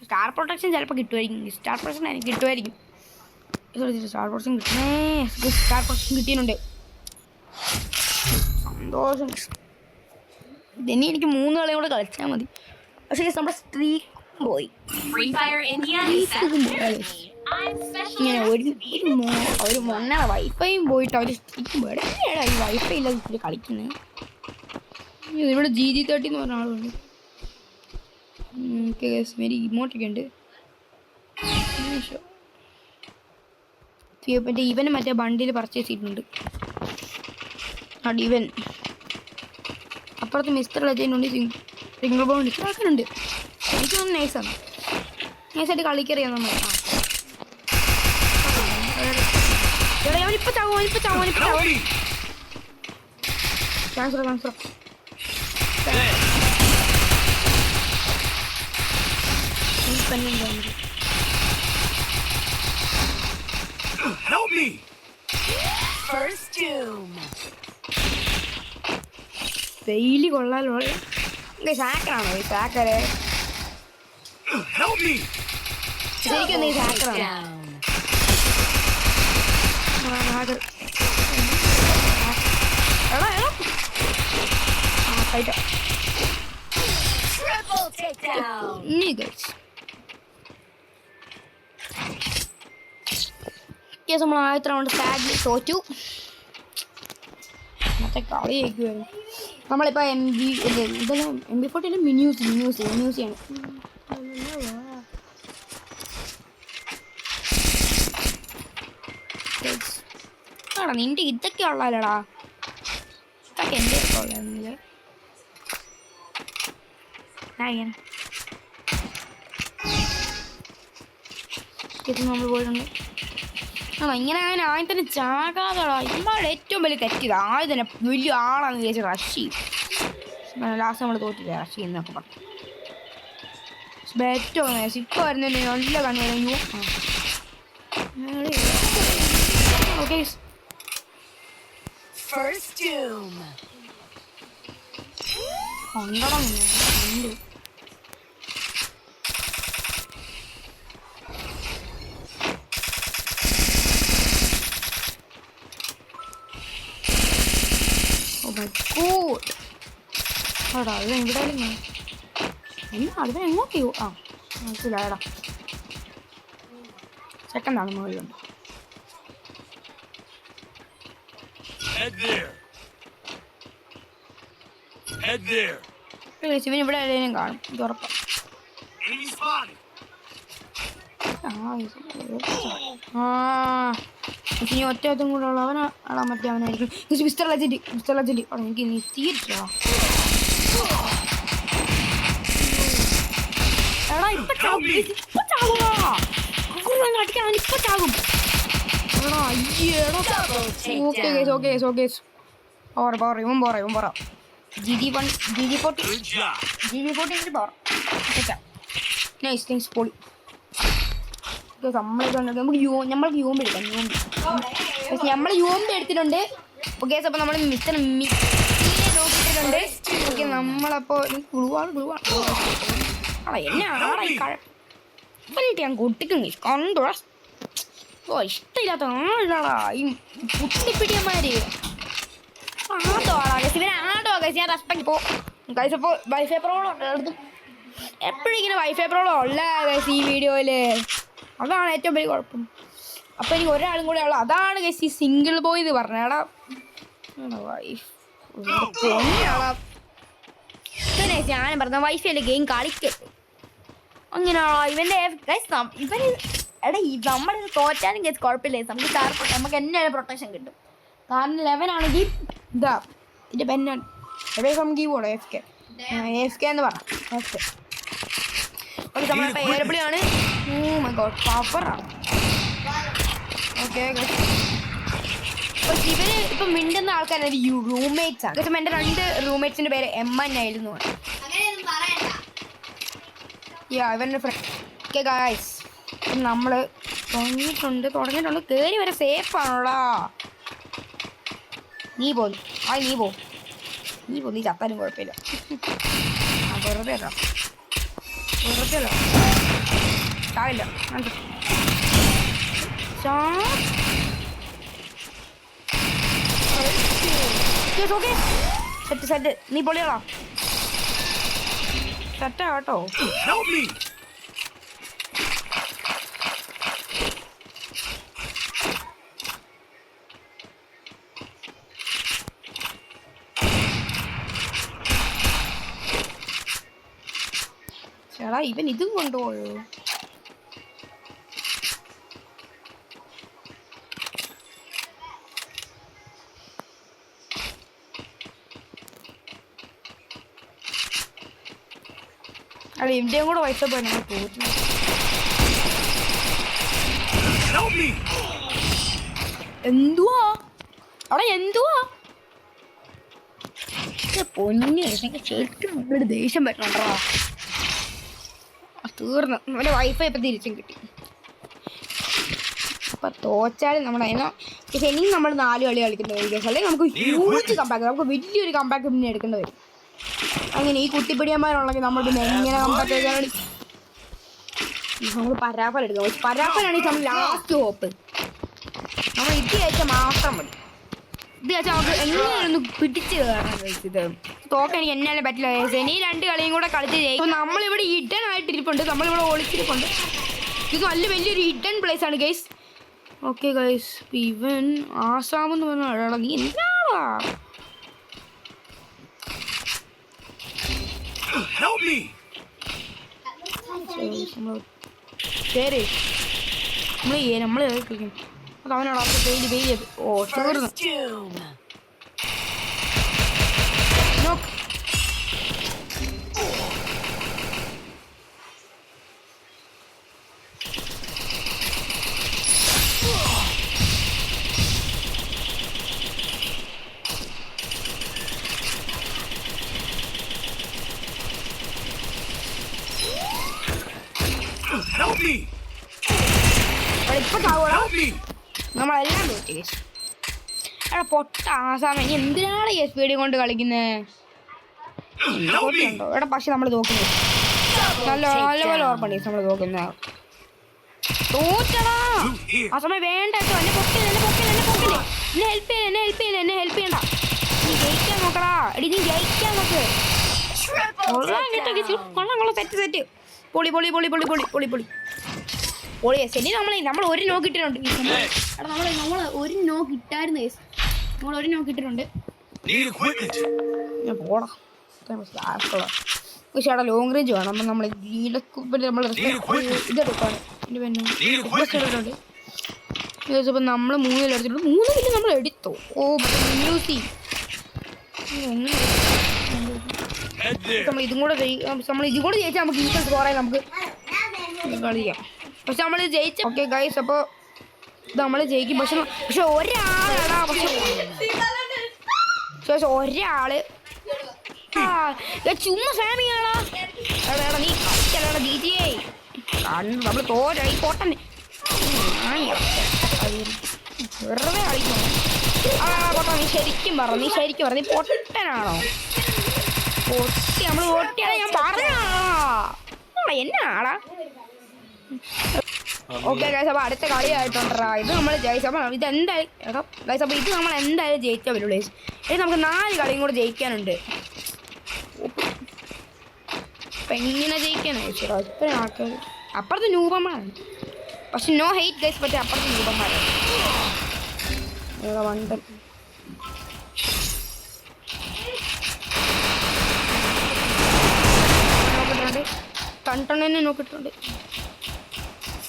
സ്റ്റാർ പ്രൊട്ടക്ഷൻ ചിലപ്പോൾ കിട്ടുമായിരിക്കും സ്റ്റാർ പ്രൊട്ടക്ഷൻ എനിക്ക് കിട്ടുമായിരിക്കും സ്റ്റാർ പ്രൊട്ടക്ഷൻ കിട്ടിയിട്ടുണ്ട് സന്തോഷം ഇനി എനിക്ക് 3 കളിയും കൂടെ കളിച്ചാൽ മതി പക്ഷേ നമ്മുടെ സ്ട്രീക്ക് പോയി ഇങ്ങനെ ഒരു മൊന്നയുടെ വൈഫൈയും പോയിട്ട് അവർ സ്ട്രീക്ക് പോയിടാ ഈ വൈഫൈ ഇല്ലാതെ കളിക്കുന്നത് ഇവിടെ GG30 എന്ന് പറഞ്ഞ ആളുണ്ട് വെരി ഇമോട്ടൊക്കെ ഉണ്ട് മറ്റേ ഇവന് മറ്റേ ബണ്ടിൽ പർച്ചേസ് ചെയ്തിട്ടുണ്ട് ഇവൻ അപ്പുറത്ത് മിസ്റ്റർ ലജനുണ്ട് സിംഗിൾ ബൗണ്ട് ആക്കുന്നുണ്ട് എനിക്ക് തോന്നുന്നു നൈസായിട്ട് കളിക്കറിയാം നമ്മൾ ഇപ്പൊ ചാൻസർ Help me! ഡെയിലി കൊള്ളാലോ. ഹാക്കറാണോ ഈ ഹാക്കറെ? Help me! ശരിക്കും നീ ഹാക്കറാണ്. നമ്മൾ ആദ്യത്തെ റൗണ്ട് സാഡ്ലി തോറ്റു. മറ്റേ കളിയായിരിക്കുമായിരുന്നു. നമ്മളിപ്പോൾ ഇതെല്ലാം MP40 മിന്യൂസിയാണ്. ആടാ നിന്റെ ഇതൊക്കെ ഉള്ളല്ലോടാ. ഇതൊക്കെ എൻ്റെ ഒക്കെ ഉള്ളതെന്നില്ല. ഇത് നമ്മൾ പോയിട്ടുണ്ട്. ആണോ ഇങ്ങനെ അങ്ങനെ ആദ്യം തന്നെ ചാകാതാടാ. ഇമ്മാരുടെ ഏറ്റവും വലിയ തെറ്റിയത് ആദ്യം തന്നെ വലിയ ആളാന്ന് വിചാരിച്ച റഷ് ചെയ്യും. ലാസ്റ്റ് നമ്മൾ തോറ്റില്ല റഷ് ചെയ്യുന്നൊക്കെ പറഞ്ഞു. ഏറ്റവും സിപ്പ വരുന്നതിന് നല്ല കണ്ണിയോ. ഓക്കെ കൊണ്ടണം ഉണ്ട്. എടാ അത് എവിടെയാലും അതിന് എങ്ങോട്ടോ മനസ്സിലായടാ. സെക്കൻഡാണ് മുകളിലുണ്ട്. ശിവൻ ഇവിടെ എവിടെയും കാണും. ഇത് ഉറപ്പാണ്. ഇനി ഒറ്റത്തും കൂടെ ഉള്ളവനാ മറ്റേ അവനായിരിക്കും. മിസ്റ്റർ ലജന്റ് എനിക്ക് നീ തീർച്ചയാ. എടാ ഇപ്പൊ ചാകും. നമ്മൾക്ക് യൂമ്പ് എടുക്കാം. നമ്മൾ യൂമ്പ് എടുത്തിട്ടുണ്ട്. ഓക്കെ അപ്പോൾ നമ്മൾ മിസ്റ്റർ മിക്സിനെ നോക്കിയിട്ടുണ്ട്. ഓക്കെ നമ്മളപ്പോൾ എന്നെ ആടാ ഈ കഴപ്പിട്ട് ഞാൻ കുട്ടിക്കുന്നു കണ്ടോ. ഇഷ്ടമില്ലാത്ത ആളാടാ ഈ കുട്ടിപ്പിടിയന്മാര്. ഞാൻ റെസ്പെക്ട് ഇപ്പോൾ ഇപ്പോൾ വൈഫൈ പ്രോബ്ലം എടുത്തു. എപ്പോഴും ഇങ്ങനെ വൈഫൈ പ്രോബ്ലം ഉള്ള ഈ വീഡിയോയിൽ. അതാണ് ഏറ്റവും വലിയ കുഴപ്പം. അപ്പോൾ എനിക്ക് ഒരാളും കൂടെ ഉള്ളു. അതാണ് ഈ സിംഗിൾ ബോയ് എന്ന് പറഞ്ഞാടാ. വൈഫ് ഞാനും പറഞ്ഞ വൈഫൈയിലെ ഗെയിം കളിക്കരുത്. അങ്ങനെയാണോ ഇവൻ്റെ ഇവന്. എടാ നമ്മളിത് തോറ്റാലും കേസ് കുഴപ്പമില്ല. നമുക്ക് എന്നാലും പ്രൊട്ടക്ഷൻ കിട്ടും. കാരണം 11 ആണെങ്കിൽ ഇതാ ഇതിൻ്റെ പെന്നാണ്. ഗീവോളോ AFK എന്ന് പറഞ്ഞു. ഓക്കെ ഓക്കെ നമ്മളിപ്പോൾ ഏറെപ്പിളിയാണ്. മൈ ഗോഡ് പവറാണ്. ഓക്കെ അപ്പോൾ ഇവര് ഇപ്പം മിണ്ടുന്ന ആൾക്കാരെ റൂംമേറ്റ്സ് ആണ്. എൻ്റെ 2 റൂംമേറ്റ്സിൻ്റെ പേര് MN ആയിരുന്നു. ഇവൻ്റെ ഫ്രണ്ട്. ഓക്കെ ഗായ്സ് നമ്മൾ തുടങ്ങിയിട്ടുണ്ട്. കയറി വരെ സേഫാണോടാ. നീ പോന്നു. നീ ചത്താലും കുഴപ്പമില്ല. വെറുതെ ചാവില്ല. സെറ്റ് നീ പൊളിയാളാ. സെറ്റാ കേട്ടോ. ചേടാ ഇവൻ ഇതും കൊണ്ടുപോയോ. അല്ല ഇന്ത്യയും കൂടെ വയസ്സ പോയി ഞങ്ങൾ തോറ്റു. എന്തുവാ പൊന്നു ശരിക്കും ദേഷ്യം പറ്റണോ. തീർന്നു. അവൻ്റെ വൈഫൈ ഇപ്പം തിരിച്ചും കിട്ടി. അപ്പം തോച്ചാലും നമ്മുടെ പക്ഷേ ഇനിയും നമ്മൾ 4 കളി കളിക്കേണ്ടി വരും കേസ്. അല്ലെങ്കിൽ നമുക്ക് ഹ്യൂജ് കമ്പാക്ക്, നമുക്ക് വലിയൊരു കമ്പാക്ക് പിന്നെ എടുക്കേണ്ടി വരും. അങ്ങനെ ഈ കുട്ടിപ്പിടിയന്മാരുണ്ടെങ്കിൽ നമ്മൾ പിന്നെ എങ്ങനെ കമ്പാക്ക് എടുക്കാൻ നമ്മൾ പരാപ്പൻ എടുക്കാം. പരാപ്പനാണെങ്കിൽ നമ്മൾ ലാസ്റ്റ് ഹോപ്പ്. നമ്മൾ ഇത് കഴിച്ചാൽ മാത്രം മതി. ഇത് കഴിച്ചാൽ നമുക്ക് എങ്ങനെയൊന്ന് പിടിച്ച് കയറണം. ഇത് തോക്കാൻ എനിക്ക് എന്നാലും പറ്റില്ല. ഇനി 2 കളിയും കൂടെ കളിച്ച് ജയിക്കും. നമ്മളിവിടെ ഹിഡൻ ആയിട്ടിരിപ്പുണ്ട്, നമ്മളിവിടെ ഒളിച്ചിരിപ്പുണ്ട്. ഇത് നല്ല വലിയൊരു ഹിഡൻ പ്ലേസ് ആണ് ഗൈസ്. ഓക്കെ ഗൈസ്, ഇവൻ ആസാമെന്ന് പറഞ്ഞാൽ നീ എന്താ ശരി നമ്മൾ കളിക്കും. അത് അവനോട് അവർക്ക് പെയില് ചെയ്ത് തീർന്നു. Help me! ഇപ്പൊ ചാവോടാ, നമ്മളെല്ലാം തോറ്റി. എടാ പൊട്ട ആസാമ, ഇനി എന്തിനാണ് ഈ സ്പീഡ് കൊണ്ട് കളിക്കുന്നത്? എടാ പക്ഷെ നമ്മൾ നോക്കുന്നത് നല്ല പോലെ ഓർമ്മ നമ്മൾ നോക്കുന്ന തോറ്റടാ. ആ സമയം വേണ്ട കേട്ടോ. എന്നെ പൊക്കില്ല എന്നെ ഹെൽപ്പ് ചെയ്യണ്ട. നീ ജയിക്കാൻ നോക്കടാ. എടി നീ ജയിക്കാൻ നോക്ക്. കൊള്ളാം സെറ്റ് പൊളി ശരി. നമ്മൾ ഒരു നോക്ക് ഇട്ടിട്ടുണ്ട്. നമ്മൾ ഒരു നോക്ക് ഇട്ടായിരുന്നു. നമ്മൾ ഒരു നോക്ക് ഇട്ടിട്ടുണ്ട്. ഞാൻ പോടാ. പക്ഷേ അവിടെ ലോങ് റേഞ്ച് വേണം. അപ്പം നമ്മൾ നമ്മൾ ഇതെടുക്കാണ്. എൻ്റെ പെണ്ണ് ഇപ്പം നമ്മൾ 3 എടുത്തിട്ടുണ്ട്. 3 കില്ല് നമ്മൾ എടുത്തു. ഓ മ്യൂസി നമ്മൾ ഇതും കൂടെ ജയിച്ചാൽ നമുക്ക് ഈക്വൽ സ്കോറായി നമുക്ക് കളിക്കാം. പക്ഷെ നമ്മൾ ജയിച്ച ഓക്കെ ഗൈസ്. അപ്പോൾ നമ്മൾ ജയിക്കും. പക്ഷെ ഒരാളാടാ. പക്ഷെ ഒരാള് ചുമ്മാ ഫാമിയാടാ. നീ കളിക്കലടാ ജിജിയെ. നമ്മൾ തോരായി പൊട്ടനെ വെറുതെ കളിക്കണം. പൊട്ടാ നീ ശരിക്കും പറ. നീ പൊട്ടനാണോ? പൊട്ടി നമ്മൾ പൊട്ടിയാണോ ഞാൻ പറഞ്ഞാണോ? എന്നാടാ? ഓക്കെ ഗൈസ്, അപ്പോൾ അടുത്ത കളിയായിട്ടുണ്ടാ. ഇത് നമ്മൾ ജയിച്ചപ്പോൾ ഇത് എന്തായാലും ഗൈസ്, അപ്പോൾ ഇത് നമ്മൾ എന്തായാലും ജയിച്ചാൽ വരുള്ളൂ. ഇത് നമുക്ക് 4 കളിയും കൂടെ ജയിക്കാനുണ്ട്. അപ്പം എങ്ങനെ ജയിക്കാനാണ് ചോദിച്ചാൽ ഇത്ര ആൾക്കാർ അപ്പുറത്ത് നൂപന്മാരാണ്. പക്ഷെ നോ ഹെയ്റ്റ് ഗൈസ്, പക്ഷേ അപ്പുറത്ത് നൂപന്മാരാണ്. വണ്ടൻ നോക്കിയിട്ടുണ്ട്. കണ്ടനെ നോക്കിയിട്ടുണ്ട്.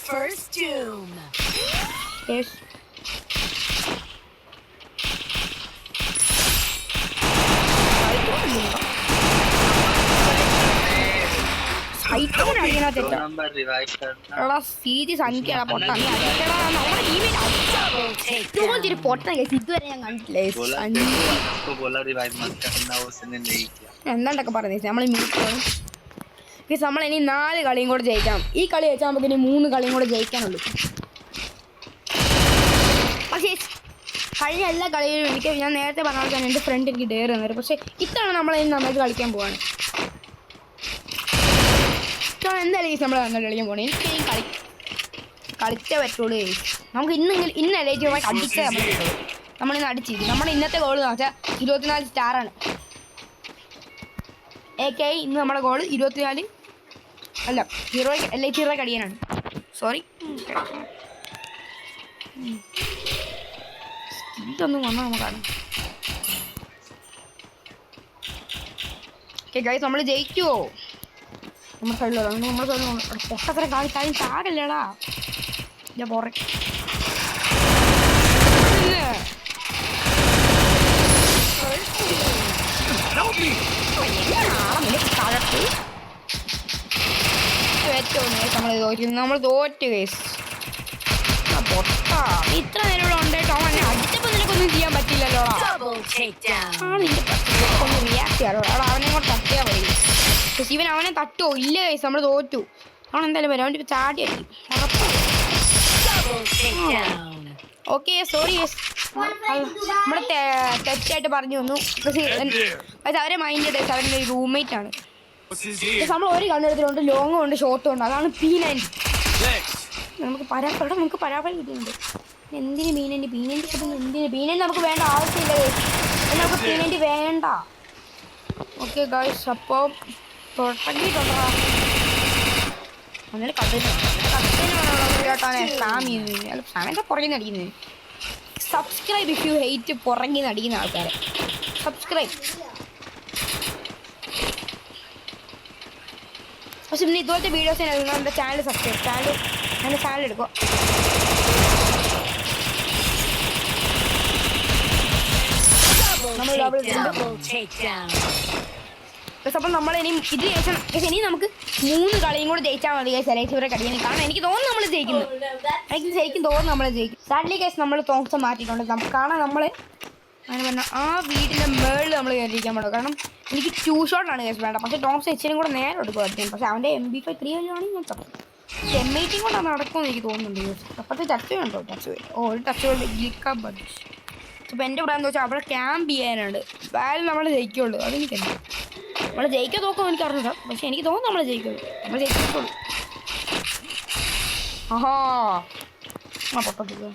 First doom. Yes. എന്താണ്ടൊക്കെ പറഞ്ഞു നമ്മൾ നമ്മളിനി 4 കളിയും കൂടെ ജയിക്കണം. ഈ കളി ജയിച്ചാൽ നമുക്ക് ഇനി 3 കളിയും കൂടെ ജയിക്കാനുള്ളൂ. പക്ഷേ കഴിഞ്ഞ എല്ലാ കളിയിലും ഞാൻ നേരത്തെ പറഞ്ഞാൽ എൻ്റെ ഫ്രണ്ട് എനിക്ക് ഡെയർ തന്നേരും. പക്ഷേ ഇത്തവണ നമ്മളിനി നന്നായിട്ട് കളിക്കാൻ പോവാണ്. ഇത്തവണ എന്തായാലും നമ്മൾ നന്നായിട്ട് കളിക്കാൻ പോകണം. എനിക്ക് കളിച്ചേ പറ്റുള്ളൂ. നമുക്ക് ഇന്ന് എലൈറ്റുമായി അടിച്ചേ നമ്മൾ കിട്ടുള്ളൂ. നമ്മളിന്ന് അടിച്ചിരിക്കും. നമ്മുടെ ഇന്നത്തെ ഗോൾ എന്ന് വെച്ചാൽ 24 സ്റ്റാറാണ്. ഇന്ന് നമ്മുടെ ഗോൾ 24 അല്ല 0 അടിയാനാണ്. സോറി, ഇതൊന്നും വന്നാൽ നമുക്കാണ്. ഓക്കെ ഗൈസ്, നമ്മൾ ജയിക്കുമോ? നമ്മുടെ സൈഡിലാണ്. നമ്മുടെ സൈഡിൽ പൊട്ടത്ര കാര്യം ചാകല്ലേടാ. ഞാൻ പോറ നമ്മൾ തോറ്റ് കേസ്. പൊട്ട ഇത്ര നേരം ഇവിടെ ഉണ്ടായിട്ടോ അവനെ അടിച്ചപ്പോൾ നിനക്കൊന്നും ചെയ്യാൻ പറ്റില്ലല്ലോടാ. റിയാക്ട് ചെയ്യാറോ അവനെ കൂടെ തട്ടിയാൽ മതി. പക്ഷെ ഇവൻ അവനെ തട്ടോ ഇല്ല കേസ്. നമ്മൾ തോറ്റു. അവൻ എന്തായാലും വരും. അവൻ്റെ ചാടി അടിക്കും. ഓക്കെ സോറി നമ്മൾ തെറ്റായിട്ട് പറഞ്ഞു വന്നു. പക്ഷേ അവരെ മൈൻഡ് ചെയ്തത് അവരുടെ റൂംമേറ്റ് ആണ്. നമ്മൾ ഒരു കണ്ണെടുത്തിട്ടുണ്ട്, ലോങ്ങും ഉണ്ട്, ഷോർട്ടും ഉണ്ട്. അതാണ് P90. നമുക്ക് പരാഫലം കിട്ടുന്നുണ്ട്. എന്തിന് P90 കിട്ടുന്നു? എന്തിന് P90 നമുക്ക് വേണ്ട ആവശ്യമില്ല. നമുക്ക് P90 വേണ്ട. ഓക്കെ ഗായ്സ്, അപ്പോൾ തുടങ്ങിയിട്ടുണ്ടോ? അങ്ങനെ കഥ പുറകെ നടിക്കുന്നത്. സബ്സ്ക്രൈബ് ഇഫ് യു ഹെയ്റ്റ് പുറകെ നടിക്കുന്ന ആൾക്കാരെ സബ്സ്ക്രൈബ്. പക്ഷെ പിന്നെ ഇതുപോലത്തെ വീഡിയോസ് എൻ്റെ ചാനൽ സബ്സ്ക്രൈബ് എൻ്റെ ചാനൽ എടുക്കുക. അപ്പം നമ്മളിനി ഇത് ജയിച്ചാൽ ഇനി നമുക്ക് 3 കളിയും കൂടെ ജയിച്ചാൽ മതി ഇവരെ കടിയാൻ. കാരണം എനിക്ക് തോന്നുന്നു നമ്മൾ ജയിക്കുന്നു. എനിക്ക് ശരിക്കും തോന്നുന്നു നമ്മൾ ജയിക്കും. സാഡ്ലി കേസ് നമ്മൾ തോംസൺ മാറ്റിയിട്ടുണ്ട്. കാരണം നമ്മൾ അങ്ങനെ പറഞ്ഞാൽ ആ വീടിൻ്റെ മേളിൽ നമ്മൾ കയറിയിരിക്കാൻ പാടും. കാരണം എനിക്ക് 2 ഷോട്ടാണ് കേസ് വേണ്ട. പക്ഷേ തോംസൺ ഇച്ചിരി കൂടെ നേരെ എടുക്കുമായിരിക്കും. പക്ഷേ അവൻ്റെ MP5 3 ആണെങ്കിൽ ഞാൻ തപ്പും. M18 കൊണ്ടാണ് നടക്കുമെന്ന് എനിക്ക് തോന്നുന്നുണ്ട്. അപ്പോഴത്തെ ടച്ച് വേണ്ടോ? ഒരു ടച്ച് വേണ്ട ജിക്കാൻ പറ്റും. അപ്പോൾ എൻ്റെ ഇവിടെ എന്താ വെച്ചാൽ അവിടെ ക്യാമ്പ് ചെയ്യാനുണ്ട്. വാല് നമ്മൾ ജയിക്കുള്ളൂ. അതെനിക്കറിയാം. നമ്മൾ ജയിക്കാൻ നോക്കുമ്പോൾ എനിക്ക് അറിഞ്ഞില്ല. പക്ഷെ എനിക്ക് തോന്നുന്നു നമ്മൾ ജയിക്കുള്ളൂ. നമ്മൾ ജയിക്കുള്ളൂ. ആഹാ പൊട്ടിക്കുക.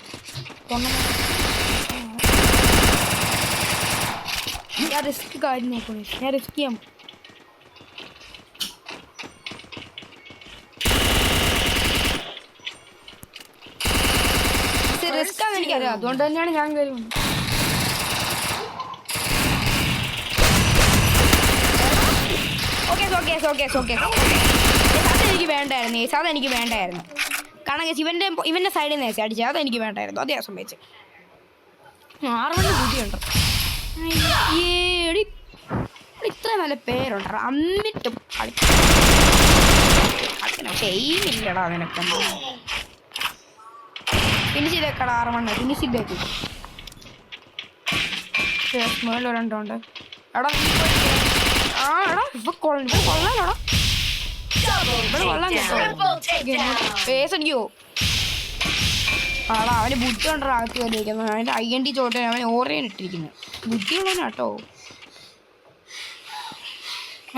ഞാൻ റിസ്ക് കാര്യം നോക്കണേ. ഞാൻ റിസ്ക് ചെയ്യാം. റിസ്ക് ആണെന്ന് എനിക്കറിയാം. അതുകൊണ്ട് തന്നെയാണ് ഞാൻ കയറി വന്നത്. അതെനിക്ക് വേണ്ടായിരുന്നു. കാരണം ഇവൻ്റെ സൈഡിൽ നിന്ന് അടിച്ചത് അതെനിക്ക് വേണ്ടായിരുന്നു. അതേ സംഭവിച്ചു. 6 ബുദ്ധിയുണ്ടോ? ഇത്ര നല്ല പേരുണ്ടോ? എന്നിട്ടും കളിക്കണമില്ലടാ നിനക്ക്. ഫിനിഷ് ചെയ്തേക്കടാ 6 ഫിനിഷ് ചെയ്തേക്ക്. മേളിൽ 2 ഉണ്ട്. എടാ കൊള്ളാലോടാ. കൊള്ളാൻ കേട്ടോ. ആടാ അവന് ബുദ്ധി കൊണ്ടോ അകത്ത് കയറിയിരിക്കുന്നത്. അവൻ്റെ INT ചോട്ടെ അവൻ ഓറേൻ ഇട്ടിരിക്കുന്നത്. ബുദ്ധിയുള്ളവനാട്ടോ.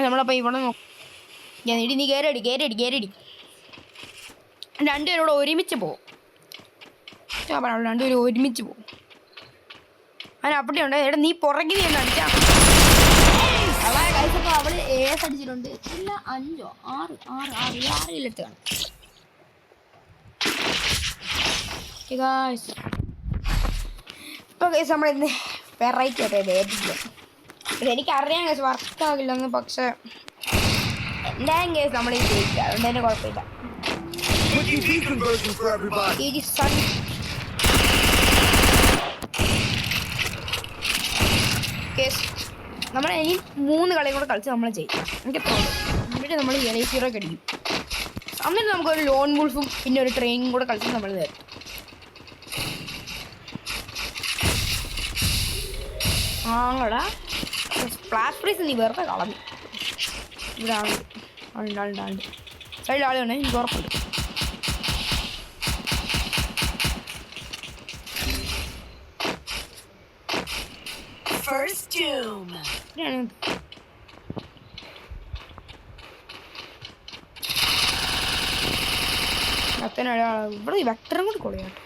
നമ്മളപ്പോൾ ഇവിടെ നോക്കും. നീ കയറടി. 2 പേരോട് ഒരുമിച്ച് പോകും. 2 പേര് ഒരുമിച്ച് പോകും. അവൻ അവിടെ ഉണ്ട്. എടാ നീ പുറകിൽ നിന്ന് അടിച്ചാ. അപ്പോൾ അവൾ 7 അടിച്ചിട്ടുണ്ട്. ഇല്ല 5 6 കിലെടുത്ത് കാണും. ഇപ്പോൾ നമ്മളിന്ന് വെറൈറ്റി ആയിട്ട് ഏറ്റില്ല. എനിക്കറിയാം കേസ് വർക്കാകില്ലെന്ന്. പക്ഷെ എന്തായാലും കേസ് നമ്മൾ ജയിക്കുക. അതുകൊണ്ട് തന്നെ കുഴപ്പമില്ല. നമ്മൾ ഇനി 3 കളിയും കൂടെ കളിച്ച് നമ്മൾ ജയിക്കും. എനിക്ക് തോന്നുന്നു എന്നിട്ട് നമ്മൾ L0 അടിക്കും. എന്നിട്ട് നമുക്കൊരു ലോൺ വുൾഫും പിന്നെ ഒരു ട്രെയിനും കൂടെ കളിച്ച് നമ്മൾ തരും. ആങ്ങടാ സ്പ്ലാഷ് ഫ്രീസ് നീ വെറുതെ കളഞ്ഞു. ഇവിടെ ആളുണ്ട്. സൈഡിൽ ആളുണ്ട്. എനിക്ക് ഉറപ്പുണ്ട്. ഇവിടെ വെക്ടറും കൂടി കൊള്ളിയാട്ടോ.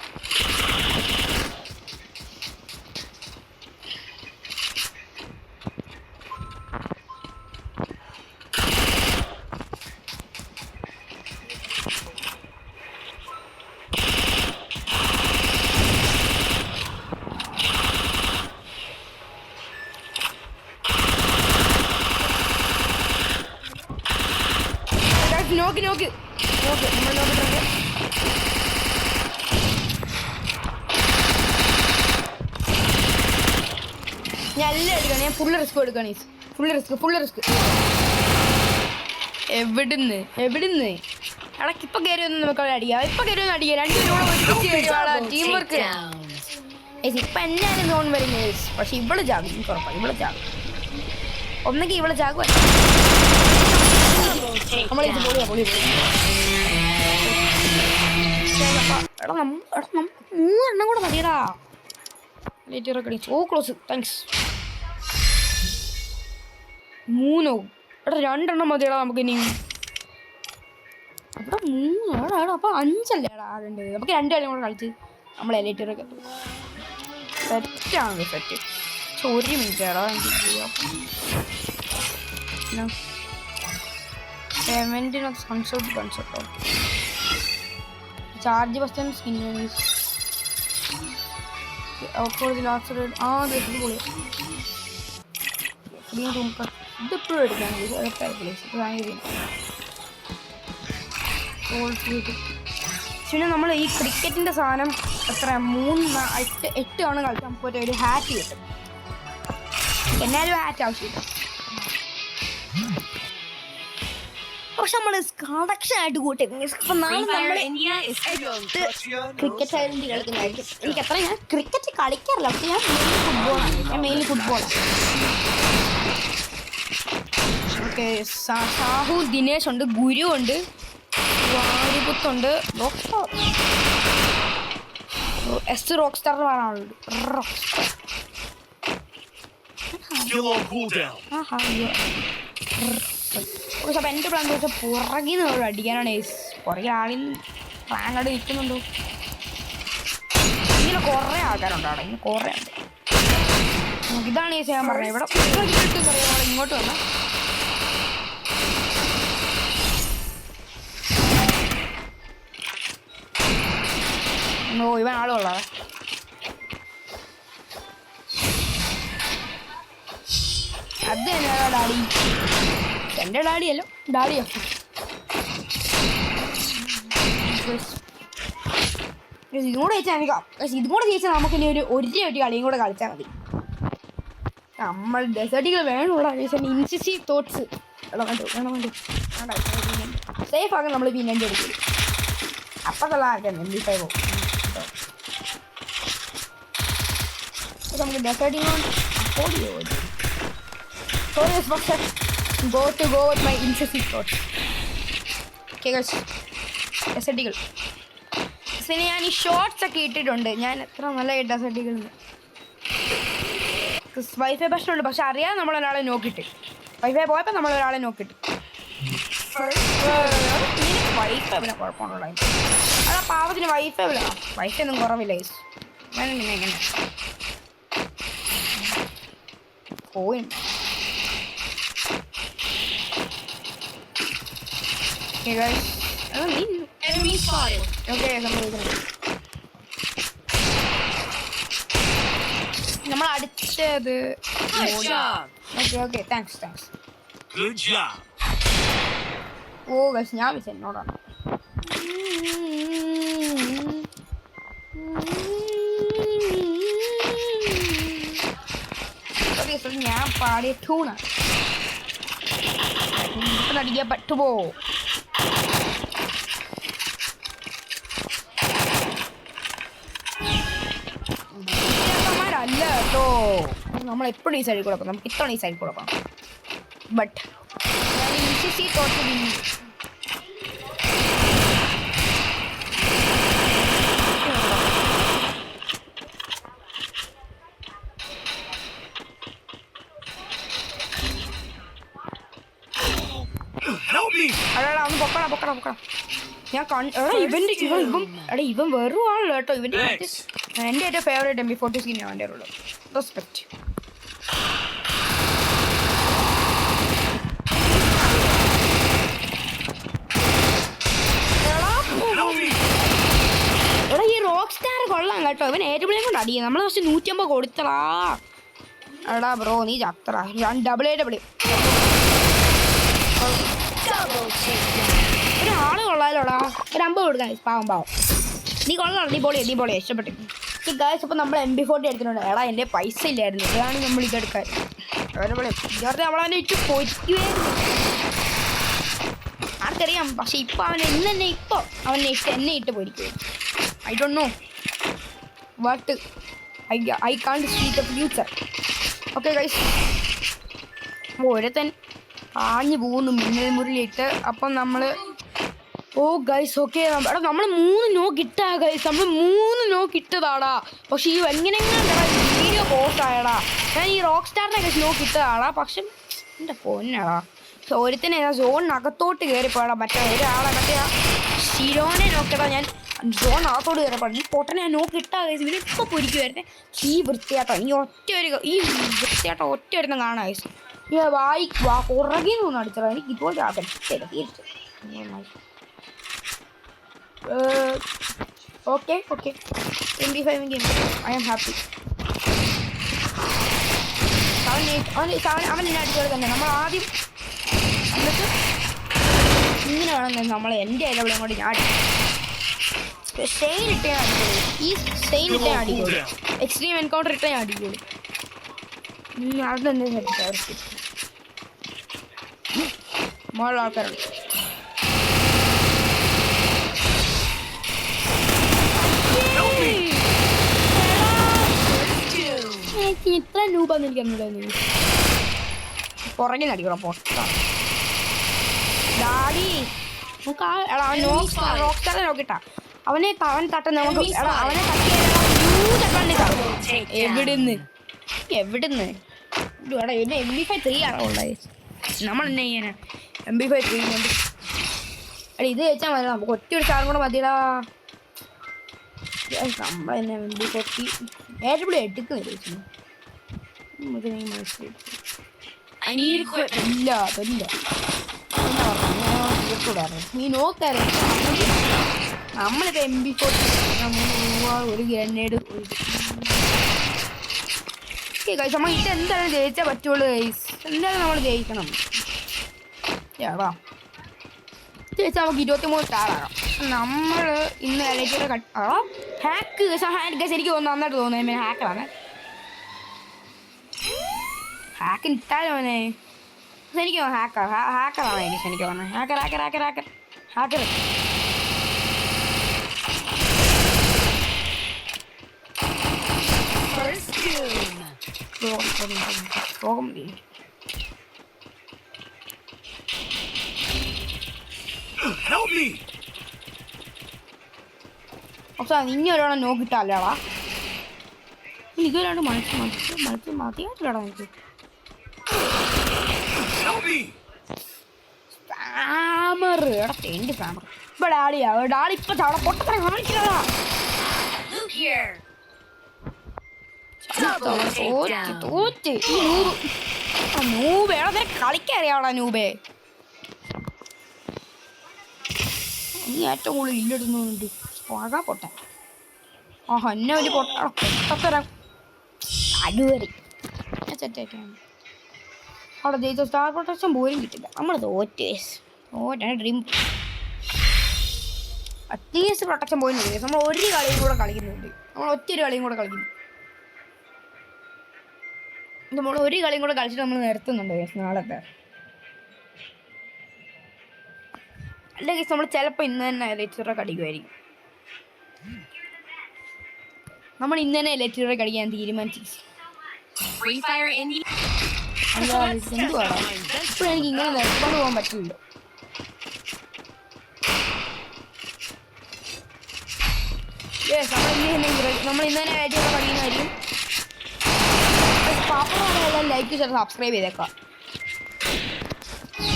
നോക്ക് ഞാൻ എല്ലാം എടുക്കണം. ഞാൻ ഫുള്ള് റിസ്ക് എടുക്കണം. Full risk. എവിടുന്ന് ഇടയ്ക്കിപ്പോൾ കയറി വന്ന് നമുക്ക് അടിക്കാം. ഇപ്പം കയറി വന്ന് അടിക്കാം. 2 പേരും കൂടെ ടീം വർക്ക്. ഇപ്പം എന്നാലും സോൺ വരുന്നത്. പക്ഷെ ഇവള് ചാകും. എനിക്ക് ഉറപ്പാണ് ഇവള് ചാകും. ഒന്നെങ്കിൽ ഇവള് ചാകും. നമ്മളെ പൊളി എടാ നമുക്ക് 3 എണ്ണം കൂടെ മതിയടാ. ഓ ക്ലോസ്, താങ്ക്സ്. 3 എടാ 2 എണ്ണം മതിയടാ നമുക്ക് ഇനി. അവിടെ 3 എടാ അപ്പൊ 5 അല്ലേ എടാ ആകേണ്ടത്. നമുക്ക് 2 കളിയും കൂടെ കളിച്ച് നമ്മൾ എലൈറ്ററൊക്കെ സെറ്റാണ് സെറ്റ്. പക്ഷെ 1 മിനിറ്റ് എടാ എനിക്ക് ചെയ്യാം. പേയ്മെൻറ്റിനൊക്കെ കൺസെപ്റ്റ് ചാർജ് ബസ്റ്റൻ സ്കിൻ ലാസ്റ്റ് ഇത് പൊളി. ഇതിപ്പോഴും എടുക്കാൻ പിന്നെ നമ്മൾ ഈ ക്രിക്കറ്റിൻ്റെ സാധനം എത്ര 8 ആണ് കളിക്കാൻ പോയിട്ട് ഒരു ഹാറ്റ് കിട്ടും. എന്നാലും ഹാറ്റ് ആവശ്യമില്ല. പക്ഷെ നമ്മൾ കളക്ഷൻ ആയിട്ട് കൂട്ടി. അപ്പം നാളെ നമ്മൾ ക്രിക്കറ്റ് ഐലൻഡ് കളിക്കുന്നതായിരിക്കും. എനിക്ക് എത്ര ഞാൻ ക്രിക്കറ്റ് കളിക്കാറില്ല. പക്ഷെ ഞാൻ മെയിൻലി ഫുട്ബോളാണ്. ഓക്കെ, സാഹു ദിനേശ് ഉണ്ട്, ഗുരു ഉണ്ട്, വാരിപുത്തുണ്ട്, റോക്ക് സ്റ്റാർ പറയാനുണ്ട്. അപ്പം എൻ്റെ പ്ലാൻ വെച്ചാൽ പുറകിൽ നിന്ന് അടിക്കാനാണ്. പുറകെ ആളിൽ റാങ്ക് നിൽക്കുന്നുണ്ടോ? ഇങ്ങനെ കുറേ ആൾക്കാരുണ്ട് അവിടെ, ഇങ്ങനെ കുറേ ഉണ്ട്. ഇതാണ് ഈ ചെയ്യാൻ പറഞ്ഞത്. ഇവിടെ പറയാം ഇങ്ങോട്ട് വന്ന ഇവൻ ആളുള്ള അത് തന്നെയാണോ ഡാഡി? എൻ്റെ ഡാഡിയല്ലോ, ഡാഡിയോ. ഇതും കൂടെ ജയിച്ചാൽ ഇതും കൂടെ ജയിച്ചാൽ നമുക്ക് ഇനി ഒരു കളിയും കൂടെ കളിച്ചാൽ മതി. നമ്മൾ ഡെസേർട്ടുകൾ വേണമുള്ള ഇൻസിസി തോട്ട്സ് വേണം സേഫ് ആക്കാൻ നമ്മൾ പിന്നെ എടുക്കും. അപ്പത്തുള്ള ആർക്കാണ് 25 നമുക്ക് ഡെസേർട്ടിനോട് അഫോർഡ് ചെയ്യുമോ? പക്ഷേ go with my incisive thoughts. Okay guys, ഡെസേർട്ടുകൾ പിന്നെ ഞാൻ ഈ ഷോർട്സ് ഒക്കെ ഇട്ടിട്ടുണ്ട്. ഞാൻ എത്ര നല്ല ഡെസേർട്ടുകൾ വൈഫൈ പ്രശ്നമുണ്ട്. പക്ഷെ അറിയാതെ നമ്മളൊരാളെ നോക്കിയിട്ട് വൈഫൈ പോയപ്പോൾ നമ്മളൊരാളെ നോക്കിയിട്ട് വൈഫൈ പിന്നെ കുഴപ്പമുണ്ടോ? അതാ പാവത്തിന് വൈഫൈ ഒന്നും കുറവില്ല. പിന്നെ എങ്ങനെ പോയി നമ്മൾ അടിച്ചത്. Okay thanks. ഓ ഗൈസ് ഞാൻ വിളിച്ച എന്നോടാണ്. ഞാൻ പാടിയ ട്യൂണാണ്. അടിക്കാൻ പറ്റുമോ? അല്ല കേട്ടോ, നമ്മളെപ്പോഴും ഈ സൈഡിൽ കൂടെ പോകാം. നമുക്ക് ഇത്തവണ ഈ സൈഡിൽ കൂടെ പോകാം. ബട്ട് അടാ ഒന്ന് പൊക്കണം. ഞാൻ ഇവൻ വെറും ആണല്ലോ കേട്ടോ. ഇവൻ്റെ എൻ്റെ ഏറ്റവും ഫേവറേറ്റ് MP40 സ്കിന്നാണ് എൻ്റെ ഉള്ളത്. റെസ്പെക്റ്റ്. എടാ ഈ റോക്ക് സ്റ്റാർ കൊള്ളാം കേട്ടോ. ഇവൻ ഏറ്റവും കൊണ്ട് അടിക്കുക. നമ്മൾ പക്ഷെ 150 കൊടുത്തടാ. എടാ ബ്രോ നീ ചത്ര AA ഒരാള് കൊള്ളാലോടാ. ഒരു 50 കൊടുക്കാൻ പാവം. നീ കൊള്ളാം, നീ പൊളിയാ ഇഷ്ടപ്പെട്ടു. ഈ ഗായ്സ് അപ്പോൾ നമ്മൾ MP40 എടുത്തിട്ടുണ്ട്. എടാ എൻ്റെ പൈസ ഇല്ലായിരുന്നു, അതാണ് നമ്മൾ ഇതെടുക്കാൻ. നമ്മളവനെ ഇട്ട് പൊരിക്കുമായിരുന്നു ആർക്കറിയാം. പക്ഷെ ഇപ്പം അവനെ എന്നെ ഇട്ട് പൊരിക്കുമായിരുന്നു. I don't know what I can't see the future. Okay guys, ഒരുത്തൻ ആഞ്ഞു പോകുന്നു മിന്നൽ മുറിയിലിട്ട്. അപ്പം നമ്മൾ ഓ ഗൈസ് ഓക്കെ എടാ നമ്മൾ 3 നോക്ക് ഇട്ടാ ഗൈസ്, നമ്മൾ 3 നോക്ക് ഇട്ടതാടാ. പക്ഷെ ഈ എങ്ങനെയെങ്കിലും വീഡിയോ പോസ്റ്റ് ആയടാ. ഞാൻ ഈ റോക്ക് സ്റ്റാറിനെ ഗൈസ് നോക്ക് ഇട്ടതാടാ. പക്ഷെ എൻ്റെ പൊന്നാടാ, ഒരുത്തിനെ സോണിനകത്തോട്ട് കയറിപ്പോടാ. മറ്റേ ഒരാളെ മറ്റേ ശിരോനെ നോക്കടാ. ഞാൻ സോണിനകത്തോട്ട് കയറിപ്പോടാ. ഈ പൊട്ടനെ ഞാൻ നോക്കി ഇട്ടാ ഗൈസ് ഇവരിപ്പോൾ പൊരിക്കുമായിരുന്നേ. ഈ വൃത്തിയാട്ടോ ഈ വൃത്തിയാട്ടോ ഒറ്റ ഒരുത്തം കാണാം ഗൈസ്. ഈ പുറകെ നിന്ന് അടിച്ചടാ. എനിക്ക് ഇതുപോലെ തീർച്ചയായിട്ടും okay MP5 game I am happy. അവൻ എന്നെ അടിച്ചോടെ തന്നെ നമ്മൾ ആദ്യം എന്നിട്ട് ഇങ്ങനെ വേണം നമ്മൾ എൻ്റെ ഇലവിടെ അങ്ങോട്ട് ഞാൻ സ്റ്റെയിൻ ഇട്ടേ അടിക്കുള്ളൂ. ഈ സ്റ്റെയിൻ ഇട്ടേ അടിക്കുള്ളൂ. എക്സ്ട്രീം എൻകൗണ്ടർ ഇട്ടേ അടിക്കുള്ളൂ. അതെന്നെ അവർക്ക് മോളുള്ള ആൾക്കാരുണ്ട്. ഇത്ര രൂപന്ന് എനിക്ക് എന്നോട് പുറകെ നടിക്കണം പൊട്ടാണ് ഡാഡി. റോക്സ്റ്റാറെ നോക്കിട്ടാ അവൻ തട്ട നമുക്ക് അവനെ എവിടുന്ന് MP5 3 ആണോ ഉള്ളത്? നമ്മൾ എന്നെ ചെയ്യാനാ MP5 3 കൊണ്ട് അല്ല ഇത് വെച്ചാൽ മതി. നമുക്ക് ഒറ്റ ഒരു സാറും കൂടെ മതിയടാ. നമ്മളെന്നെ MP40 ഏറ്റവും എടുക്കുന്നില്ല. ഇല്ല അതല്ല നീ നോക്കാറ്. നമ്മളിത് MP40 ഒരു ഗ്രനേഡ് ഗൈസ്. നമ്മൾ ഇത് എന്തായാലും ജയിച്ചാൽ പറ്റുള്ളൂ ഗൈസ്. എന്തായാലും നമ്മൾ ജയിക്കണം. വാ ജയിച്ചാൽ നമുക്ക് 23 സ്റ്റാറാകാം. നമ്മൾ ഇന്ന് എലൈറ്റിയുടെ ഹാക്ക് ഗൈസ് എനിക്ക് തോന്നുന്നു നന്നായിട്ട് തോന്നുന്നു ഹാക്കറാണ്. ഹാക്കിന് ഇട്ടാലോ അവനെ എനിക്ക് ഹാക്കറാണ് എനിക്ക് തോന്നുന്നത്. ഹാക്കർ പക്ഷെ ഇനി ഒരാളെ നോക്കിയിട്ടല്ലടാ. ഇതൊരാണ്ട് മതിയായിട്ടില്ലടാ എനിക്ക്. ഇപ്പൊ ഡാഡിയാ ഡാഡി ഇപ്പൊ ചവട പൊട്ടനെ കാണിക്കണതാ. നൂബേടാ കളിക്കറിയാവടാ നൂബേ. നീ ഏറ്റവും കൂടുതൽ ഇല്ലെടുന്നുണ്ട് പഴ പൊട്ടൻ. ആഹ് എന്നെ ഒരു പൊട്ടത്തരം അടിവരി സെറ്റായിട്ടാണ് അവിടെ ജയിച്ച സ്റ്റാർ പ്രൊട്ടക്ഷൻ പോലും കിട്ടില്ല. നമ്മൾ തോറ്റാണ് ഡ്രീം. അറ്റ്ലീസ്റ്റ് പ്രൊട്ടക്ഷൻ പോലും കിട്ടില്ല. നമ്മൾ ഒരു കളിയും കൂടെ കളിക്കുന്നുണ്ട്. നമ്മൾ ഒറ്റൊരു കളിയും കൂടെ കളിക്കുന്നു. നമ്മൾ ഒരു കളിയും കൂടെ കളിച്ചിട്ട് നമ്മൾ നിർത്തുന്നുണ്ട് നാളത്തെ. അല്ലെങ്കിൽ നമ്മൾ ചിലപ്പോൾ ഇന്ന് തന്നെ ലെറ്ററൊക്കെ അടിക്കുമായിരിക്കും. നമ്മൾ ഇന്ന് തന്നെ ലെറ്ററൊക്കെ അടിക്കാൻ തീരുമാനിച്ചു. എന്തുവാടാ ഇപ്പോഴും എനിക്ക് ഇങ്ങനെ നിർത്തിക്കൊണ്ട് പോകാൻ പറ്റില്ലല്ലോ. നമ്മൾ ഇന്ന് തന്നെ ലെറ്ററൊക്കെ കളിക്കുന്നതായിരിക്കും. പാപ്പറെല്ലാം ലൈക്ക് ചെയ്ത് സബ്സ്ക്രൈബ് ചെയ്തേക്കാം.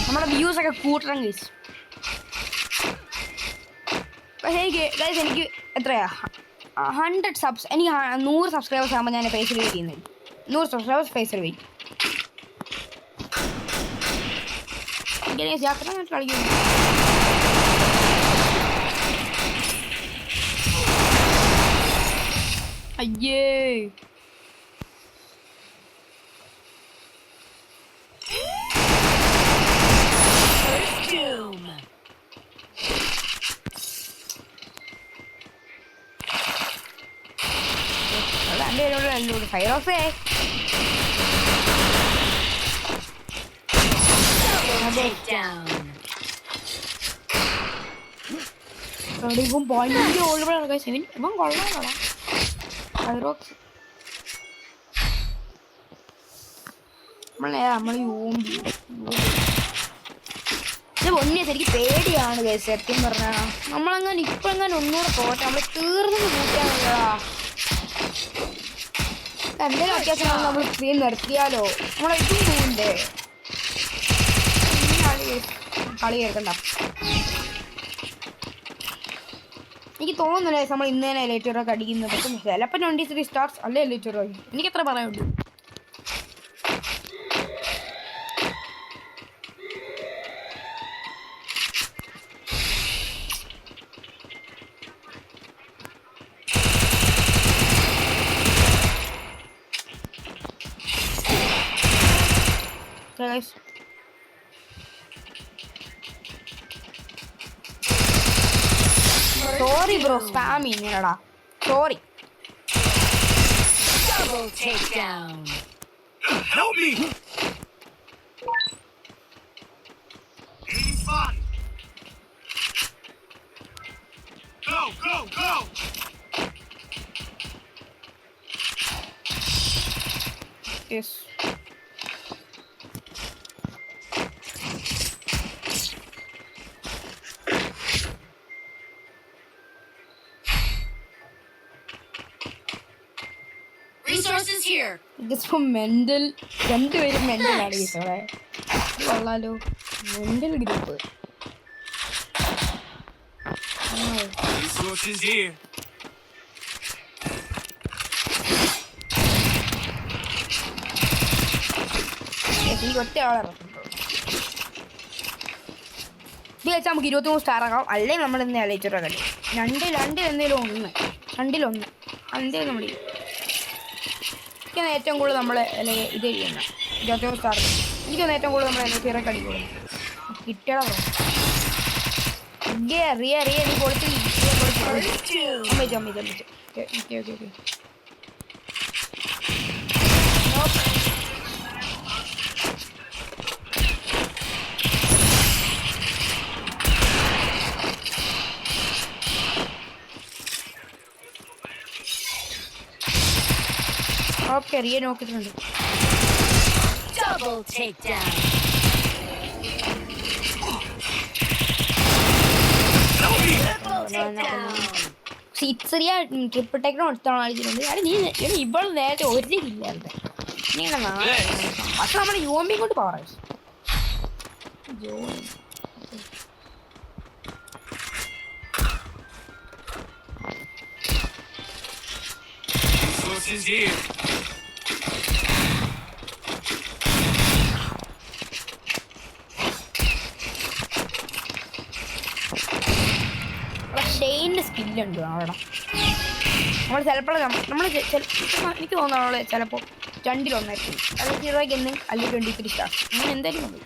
നമ്മുടെ വ്യൂസൊക്കെ കൂട്ടണം ഗൈസ്. പക്ഷേ എനിക്ക് എത്രയാ 100 സബ്സ് എനിക്ക് 100 സബ്സ്ക്രൈബേഴ്സ് ആകുമ്പോൾ ഞാൻ ഫേസ് റിവീൽ ചെയ്യുന്നത്. 100 സബ്സ്ക്രൈബേഴ്സ് ഫേസ് റിവീൽ. കളിക്കുന്നു അയ്യേ ഫൈറോസേ ഇവൻ പോയിന്റ് ഓൾറെഡി സെവൻ ഇവൻ കൊള്ളാം. ഫൈറോക്സ് നമ്മൾ എൻ്റെ പൊന്നിയെ ശരിക്കും പേടിയാണ് ഗൈസ് സത്യം പറഞ്ഞാൽ. നമ്മളങ്ങനെ ഇപ്പോഴെങ്ങനെ ഒന്നുകൂടെ പോട്ടെ, നമ്മൾ തീർന്നു കൂട്ടാനുള്ളതാ. എന്തെങ്കിലും അത്യാവശ്യമാണ് നമ്മൾ സ്ക്രീൻ നിർത്തിയാലോ, നമ്മളെ ഇതും പോകണ്ടേ. കളി കേൾക്കണ്ട. എനിക്ക് തോന്നുന്നില്ല നമ്മൾ ഇന്ന് തന്നെ എലൈറ്ററൊക്കെ അടിക്കുന്നത്. പക്ഷേ ചിലപ്പോൾ 23 സ്റ്റാർസ് അല്ലേ എലൈറ്ററോ. എനിക്ക് എത്ര പറയാനുണ്ട്. guys. Sorry bro, spamming nada. Sorry. Double takedown. Help me! Aim spot. Go, go, go! Yes. Resources here. This for mental. രണ്ടുപേരും മെന്റൽ ആണ് കേട്ടോളെ. കൊള്ളാലോ, മെന്റൽ ഗ്രൂപ്പ്. Resources here. ഈ ഒറ്റ ആളെ ഇത് വെച്ചാൽ നമുക്ക് 23 സ്റ്റാർ ആകാം. അല്ലെങ്കിൽ നമ്മൾ ഇന്ന് അലയിച്ചിട്ട് കളി രണ്ടിൽ എന്തെങ്കിലും ഒന്ന്, രണ്ടിലൊന്ന് എന്തെങ്കിലും നമ്മൾ എനിക്കാണ് ഏറ്റവും കൂടുതൽ നമ്മൾ അല്ലെങ്കിൽ ഇത് ചെയ്യണം 23 സ്റ്റാർ. എനിക്കൊന്ന് ഏറ്റവും കൂടുതൽ നമ്മൾ ചെറിയ കളിക്കുള്ളൂ കിട്ടണം. റിയ നീ കൊടുത്ത് അമ്മച്ചു. Okay okay okay. Okay Riya നോക്കിയിട്ടുണ്ട്. Double takedown. സിക്സറിയ ട്രിപ്പിൾ ടേക്കിനോ എടുത്താണോ കളിച്ചിട്ടുണ്ട്. അല്ല നീ ഇപ്പോൾ നേരത്തെ ഒരു ഇല്ലായിരുന്നു. പക്ഷെ നമ്മുടെ യുവമ്പി കൊണ്ട് പവർ Resources here. ഷെയിൻ്റെ സ്കില്ലുണ്ട് അവിടെ. നമ്മൾ ചിലപ്പോൾ എനിക്ക് തോന്നുന്നു ചിലപ്പോൾ 2-1 അല്ലെങ്കിൽ 0 എന്ന് അല്ലെങ്കിൽ 23 സ്റ്റാർ അങ്ങനെ എന്തായാലും മതി.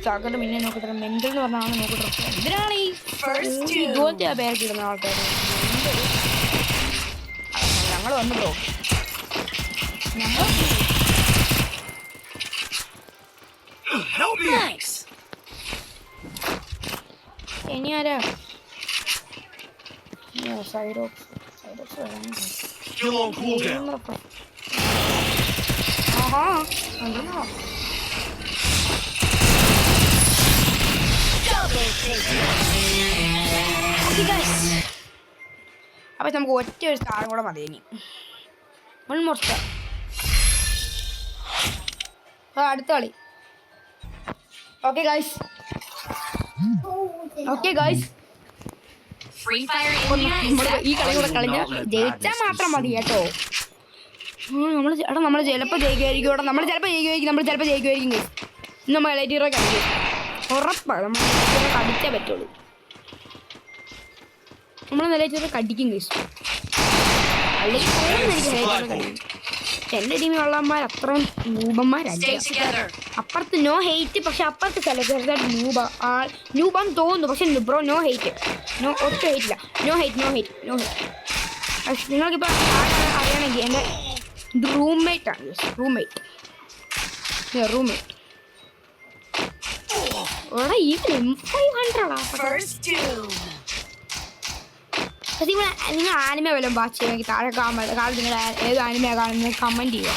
ചാക്കട്ട് പിന്നെ നോക്കിട്ട് മെന്റൽ എന്ന് പറഞ്ഞാൽ നോക്കിട്ട് എന്തിനാണ് ഈ ഇതുപോലത്തെ പേരൊക്കെ ഇടുന്ന ആൾക്കാർ. ഞങ്ങൾ വന്നു ബ്രോ. Nice. ഇനി ആരാ Still on cooldown. ആഹാ ഉണ്ടല്ലോ. Double takedown. അപ്പം നമുക്ക് ഒറ്റ ഒരു സ്റ്റാർ കൂടെ മതി. ഇനി മുൻമുറച്ച അടുത്ത കളി. Okay guys Free Fire India is നമ്മൾ ഈ കളി കൂടെ കളിഞ്ഞാൽ ജയിച്ചാൽ മാത്രം മതി കേട്ടോ. നമ്മൾ ചിലപ്പോൾ ജയിക്കുമായിരിക്കും. നമ്മൾ ചിലപ്പോൾ ജയിക്കുമായിരിക്കും. ഇന്ന് നമ്മൾ എലൈറ്റീറോ കളിക്കും ഉറപ്പാണ്. നമ്മൾ കടിച്ചേ പറ്റുള്ളൂ. നമ്മൾ എലൈറ്റീറോ കടിക്കും ഗൈസ്. അല്ലെങ്കിൽ എൻ്റെ ടീമിൽ ഉള്ളവന്മാർ അത്രയും നൂപന്മാരല്ല. അപ്പുറത്ത് നോ ഹെയ്റ്റ്, പക്ഷെ അപ്പുറത്ത് ചെറുതായിട്ട് നൂബാന്ന് തോന്നുന്നു. പക്ഷെ ബ്രോ നോ ഹെയ്റ്റ്, ഒട്ടും ഹെയ്റ്റില്ല. No hate. നിങ്ങൾക്കിപ്പോൾ അറിയണമെങ്കിൽ എൻ്റെ റൂംമേറ്റാണ്. റൂംമേറ്റ് ഇവിടെ ഈ M500 നിങ്ങൾ ആനിമ വല്ലതും വാച്ച് ചെയ്യുമെങ്കിൽ താഴെ കാലത്ത് നിങ്ങൾ ഏത് ആനിമ കാണുന്നത് കമൻറ്റ് ചെയ്യുക.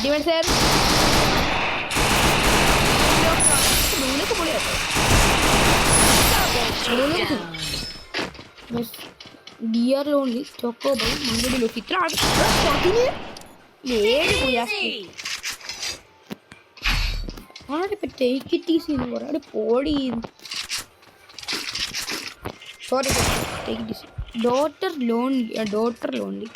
ഡിവൻ സാർ ബ്ലൂനൊക്കെ പൊളിയാട്ടോ. ഡിയർ ലോൺലി ചോക്കോബോ മങ്കടി ഇത്ര അതിന് 7 പോയാസ്തി ആടെ ഇപ്പം ടേക്ക് ഇറ്റ് ഈസി എന്ന് പറയാം. അവിടെ പോടി sorry take it easy. Daughter lonely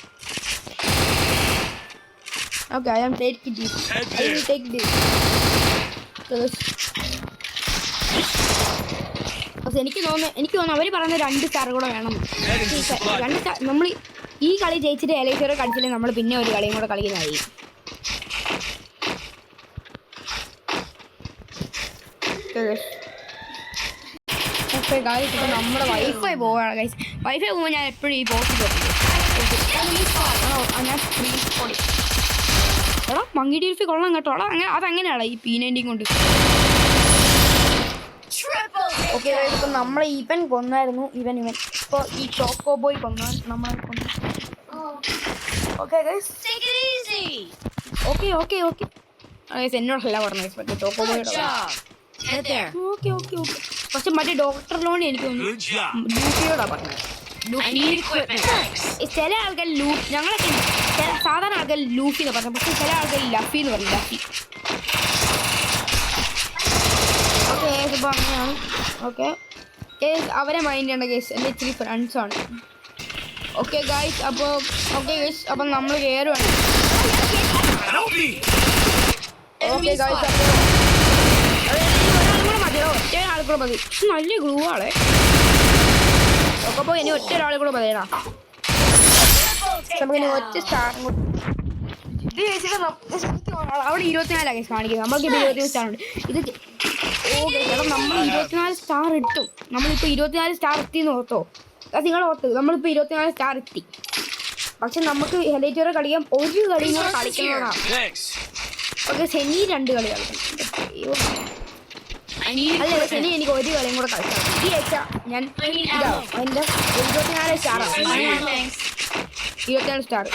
okay I am take it easy. I will take it easy. പക്ഷെ എനിക്ക് തോന്നുന്നു അവർ പറയുന്ന 2 സ്റ്റാർ കൂടെ വേണം. 2 സ്റ്റാർ നമ്മൾ ഈ കളി ജയിച്ചിട്ട് എലൈസറെ കളിച്ചില്ലെങ്കിൽ നമ്മൾ പിന്നെ ഒരു കളിയും കൂടെ കളിക്കുന്നതായി. ഓക്കെ ഗൈസ് ഇപ്പം നമ്മുടെ വൈഫൈ പോവുകയാണ് ഗൈസ്. വൈഫൈ പോകുമ്പോൾ ഞാൻ എപ്പോഴും ഈ പോസ്റ്റ് ഞാൻ സ്ക്രീൻ റെക്കോർഡ് എടാ മങ്കിടി എൽഫി കൊള്ളാം കേട്ടോ. അങ്ങനെ അതങ്ങനെയാണോ ഈ P90 കൊണ്ട്. ഓക്കെ ഇപ്പം നമ്മളെ ഇവൻ കൊന്നായിരുന്നു. ഇവൻ ഇപ്പോൾ ഈ ചോക്കോ ബോയ് കൊന്നു നമ്മളെ കൊന്നു. ഓക്കെ ഗൈസ് ഓക്കെ ഗൈസ് എന്നോടല്ല പറഞ്ഞത് മറ്റേ ചോക്കോ ബോയുടെ. ഓക്കെ പക്ഷെ മറ്റേ ഡോക്ടർ ലോൺ എനിക്ക് ലൂഫിയോടാ പറഞ്ഞത്. ചില ആൾക്കാർ ഞങ്ങളൊക്കെ സാധാരണ ആൾക്കാർ ലൂഫി എന്ന് പറഞ്ഞു. പക്ഷെ ചില ആൾക്കാർ ലഫി എന്ന് പറഞ്ഞു. ലഫി ഓക്കെ ഇപ്പോൾ അങ്ങനെയാണ്. ഓക്കെ അവരെ മൈൻഡ് ചെയ്യേണ്ട കേസ് എൻ്റെ ഇച്ചിരി ഫ്രണ്ട്സാണ്. ഓക്കെ ഗൈസ് അപ്പോൾ അപ്പം നമ്മൾ കയറുവാണ്. ഓക്കെ ഗൈസ് ഒരാൾ കൂടെ മതി. നല്ല ഗ്ലൂ ആളെ. ഒക്കെ പോയി ഇനി ഒരാൾ കൂടെ മതിയടാ. നമുക്കിനി ഒറ്റ സ്റ്റാറും കൂടെ ഇത് ചേച്ചിട്ട് അവിടെ 24 കേസ് കാണിക്കുന്നത്. നമ്മൾക്ക് ഇപ്പോൾ 24 സ്റ്റാറുണ്ട്. ഇത് ഓക്കെ ചേട്ടാ നമ്മൾ 24 സ്റ്റാർ ഇട്ടും. നമ്മളിപ്പോൾ 24 സ്റ്റാർ എത്തി എന്ന് ഓർത്തോ. അത് നിങ്ങൾ ഓർത്ത് നമ്മളിപ്പോൾ 24 സ്റ്റാർ എത്തി. പക്ഷെ നമുക്ക് ഹെലൈറ്ററെ കളിക്കാൻ ഒരു കളിയും കൂടെ കളിക്കുന്നതാണ്. ഓക്കെ സെനി 2 കളി കളിക്കണം. അല്ല ശനി എനിക്ക് ഒരു കളിയും കൂടെ കളിക്കണം. ഈ ആഴ്ച ഞാൻ ഇതാവും അതിൻ്റെ 24 സ്റ്റാറാണ്. 24 സ്റ്റാർ.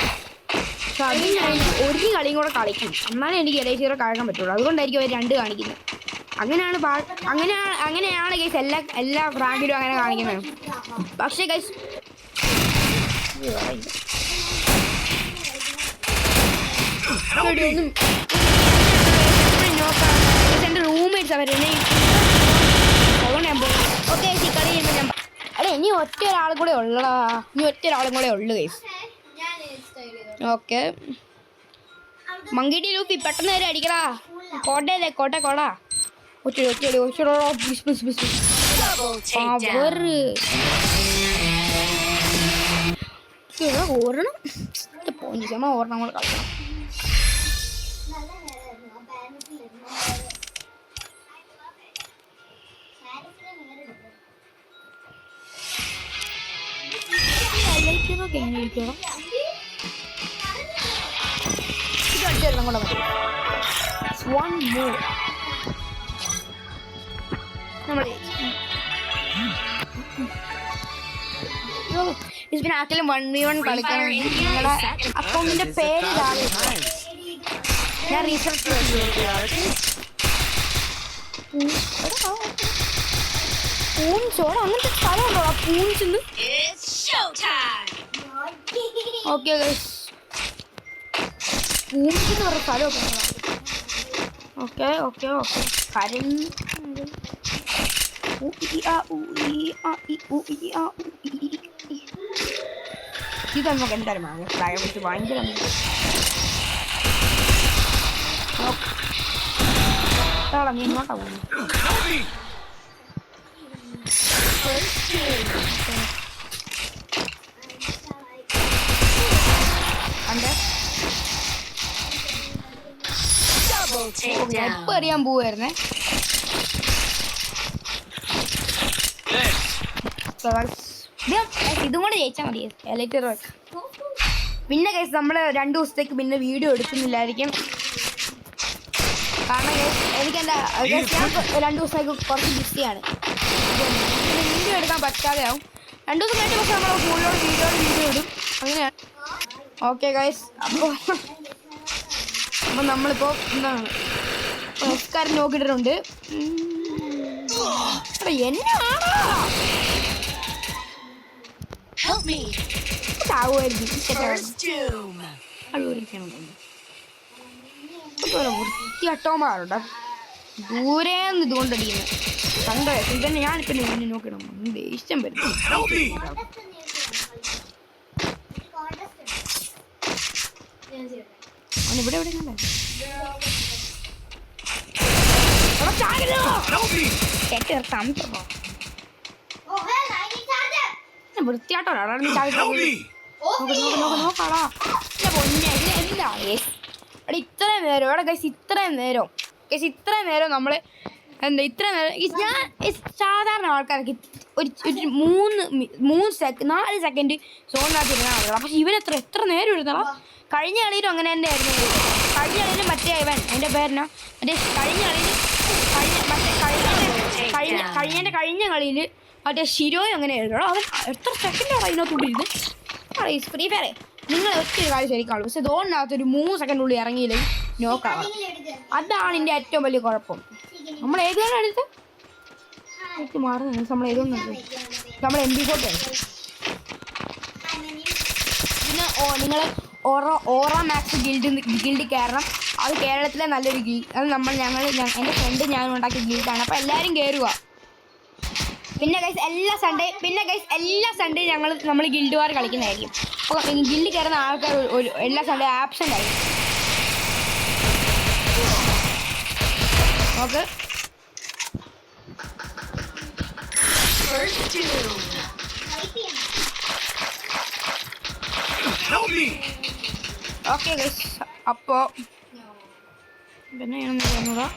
പക്ഷെ അതിന് ഞാൻ ഒരു കളിയും കൂടെ കളിക്കണം. എന്നാലേ എനിക്ക് എലൈസീറോ കളിക്കാൻ പറ്റുള്ളൂ. അതുകൊണ്ടായിരിക്കും അവർ 2 കാണിക്കുന്നത്. അങ്ങനെയാണ് ഗൈസ് എല്ലാ റാങ്കിലും അങ്ങനെ കാണിക്കുന്നത്. പക്ഷേ ഗൈസ് എൻ്റെ റൂംമേറ്റ്സ് അവരെന്നെ അതുകൊണ്ട് ഞാൻ പോകും. ഓക്കെ ഈ കളി ചെയ്യുമ്പോൾ ഞാൻ അല്ലേ ഇനി ഒറ്റ ഒരാളും കൂടെ ഉള്ളടാ. ഇനി ഒറ്റ ഒരാളും കൂടെ ഉള്ളു ഗൈസ്. ഓക്കെ മങ്കിടി ലൂപ്പി പെട്ടെന്ന് നേരെ അടിക്കടാ. കോട്ടയല്ലേ കോടാ ഒറ്റ ഓടണം പോഞ്ചമ്മ ഓടണം കൂടെ കളിക്കണം. ഇതിന് ആർക്കെങ്കിലും 1v1 കളിക്കണം. നിങ്ങളുടെ അക്കൗണ്ടിന്റെ പേര് ഞാൻ റീസർച്ച് പൂഞ്ചോട് അങ്ങനത്തെ സ്ഥലമുണ്ടോ പൂഞ്ചെന്ന്. ഓക്കെ പൂഞ്ചെന്ന് പറഞ്ഞ സ്ഥലമൊക്കെ ഓക്കെ കരഞ്ഞ് ഇത് നമുക്ക് എന്തായാലും വാങ്ങാം. പ്രായം വെച്ച് ഭയങ്കര നീ ഇങ്ങോട്ടാ പോകുന്നു. എപ്പോൾ അറിയാൻ പോവായിരുന്നേ. ഇതും കൂടെ ജയിച്ചാൽ മതി എലൈറ്റർ. പിന്നെ കേസ് നമ്മൾ 2 ദിവസത്തേക്ക് പിന്നെ വീഡിയോ എടുക്കുന്നില്ലായിരിക്കും. കാരണം എനിക്ക് എൻ്റെ 2 ദിവസത്തേക്ക് കുറച്ച് ബിസിയാണ്. വീഡിയോ എടുക്കാൻ പറ്റാതെ ആവും. 2 ദിവസം കഴിഞ്ഞ പക്ഷേ നമ്മൾ ഫുള്ളോട് വീഡിയോ ഇടും അങ്ങനെയാണ്. ഓക്കെ ഗൈസ് അപ്പോൾ അപ്പം നമ്മളിപ്പോൾ എന്താണ് ഓസ്കാരം നോക്കിയിട്ടുണ്ട്. എന്നാണോ Help me. ചാവുമായിരിക്കും. Doom. വൃത്തിയട്ടോമാരുണ്ട് ദൂരെ നിന്ന് ഇതുകൊണ്ടടിക്കുന്നത് കണ്ടോ. ഇതന്നെ ഞാനിപ്പോൾ എന്നെ നോക്കണം ദേഷ്യം വരും. Help me. ഇവിടെ എവിടെ കണ്ടേ Help me. വൃത്തിയാട്ടോ Help me. നോക്കാടാ പൊന്നെ എന്താ എടാ ഇത്രയും നേരം എവിടെ ഗൈസ് ഇത്രയും നേരം നമ്മൾ എന്താ ഇത്രയും നേരം ഞാൻ സാധാരണ ആൾക്കാർക്ക് ഒരു 4 സെക്കൻഡ് സോണിനകത്ത് ഇരുന്നാൽ മതി. പക്ഷെ എത്ര നേരം ഇരുന്നടാ. കഴിഞ്ഞ കളിയിലും അങ്ങനെ തന്നെ ആയിരുന്നു. കഴിഞ്ഞ കളിയിൽ മറ്റേ ഇവൻ എൻ്റെ പേരെന്നാ മറ്റേ കഴിഞ്ഞ കളിയിൽ മറ്റേ ഷിരോയും അങ്ങനെ ആയിരുന്നു. അവൻ എത്ര സെക്കൻഡാണ് അതിനകത്തോട്ടിരുന്ന് ഫ്രീ ഫയറേ. നിങ്ങൾ ഒറ്റൊരു കാര്യം ശരിക്കാണുള്ളൂ. പക്ഷെ സോണിനകത്ത് ഒരു 3 സെക്കൻഡിനുള്ളിൽ ഇറങ്ങിയില്ലെങ്കിൽ നോക്കാവാം. അതാണ് എൻ്റെ ഏറ്റവും വലിയ കുഴപ്പം. നമ്മൾ ഏതാണ് എടുത്ത് മാറുന്നത് നമ്മൾ ഏതൊന്നും നമ്മൾ MP40 പിന്നെ നിങ്ങൾ ഓറ മാക്സ് ഗിൽഡ് കയറണം. അത് കേരളത്തിലെ നല്ലൊരു ഗിൽഡ്. അത് എൻ്റെ ഫ്രണ്ട് ഞാനും ഉണ്ടാക്കിയ ഗിൽഡാണ്. അപ്പോൾ എല്ലാവരും കയറുക. പിന്നെ ഗൈസ് എല്ലാ സൺഡേ നമ്മൾ ഗിൽഡ് വാർ കളിക്കുന്നതായിരിക്കും. അപ്പോൾ ഗിൽഡ് കയറുന്ന ആൾക്കാർ എല്ലാ സൺഡേ ആബ്സെൻ്റ് ആയിരിക്കും. Okay okay guys. അപ്പോൾ പിന്നെ ഞാനൊന്ന് പറഞ്ഞൂടാ.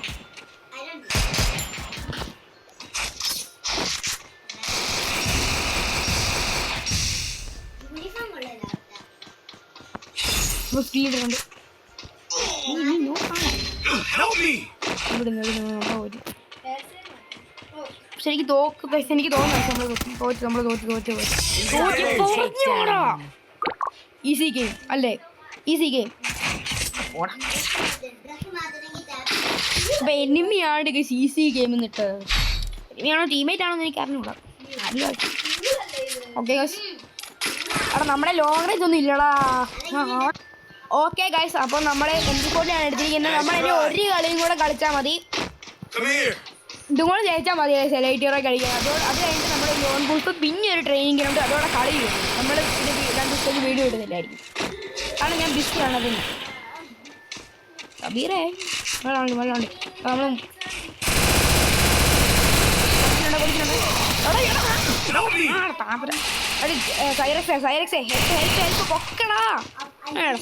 സ്പീഡുണ്ട് പക്ഷെ എനിക്ക് തോന്നുന്നു നമ്മൾ തോറ്റു ഈസി ഗെയിം അല്ലേ? Easy game. അപ്പൊ എനിമിയാണ് ഈസി ഗെയിം എന്നിട്ടത്. എനിമിയാണോ ടീമേറ്റ് ആണോ എന്ന് എനിക്ക് അറിഞ്ഞൂടാ. ഓക്കെ ഗൈസ് അവിടെ നമ്മുടെ ലോങ് റേഞ്ച് ഒന്നും ഇല്ലടാ. ഓക്കെ ഗൈസ് അപ്പോൾ നമ്മളെ MP40 എടുത്തിരിക്കുന്നത്. നമ്മളതിൻ്റെ ഒരു കളിയും കൂടെ കളിച്ചാൽ മതി. ഇതും കൂടെ ജയിച്ചാൽ മതി ഗൈസ്. Elite Hero കളിക്കാൻ. അത് കഴിഞ്ഞിട്ട് നമ്മൾ ലോൺ ബൂൾസ് പിന്നെ ഒരു ട്രെയിനിങ് ഗ്രൗണ്ട് അതോടെ കളി ചെയ്യും. നമ്മൾ 2 ദിവസത്തേക്ക് വീഡിയോ ഇടുന്നില്ലായിരിക്കും. കാരണം ഞാൻ ബിസിയാണ്. പിന്നെ കബീറേ വെള്ളമുണ്ട് നമ്മൾ പൊക്കടാ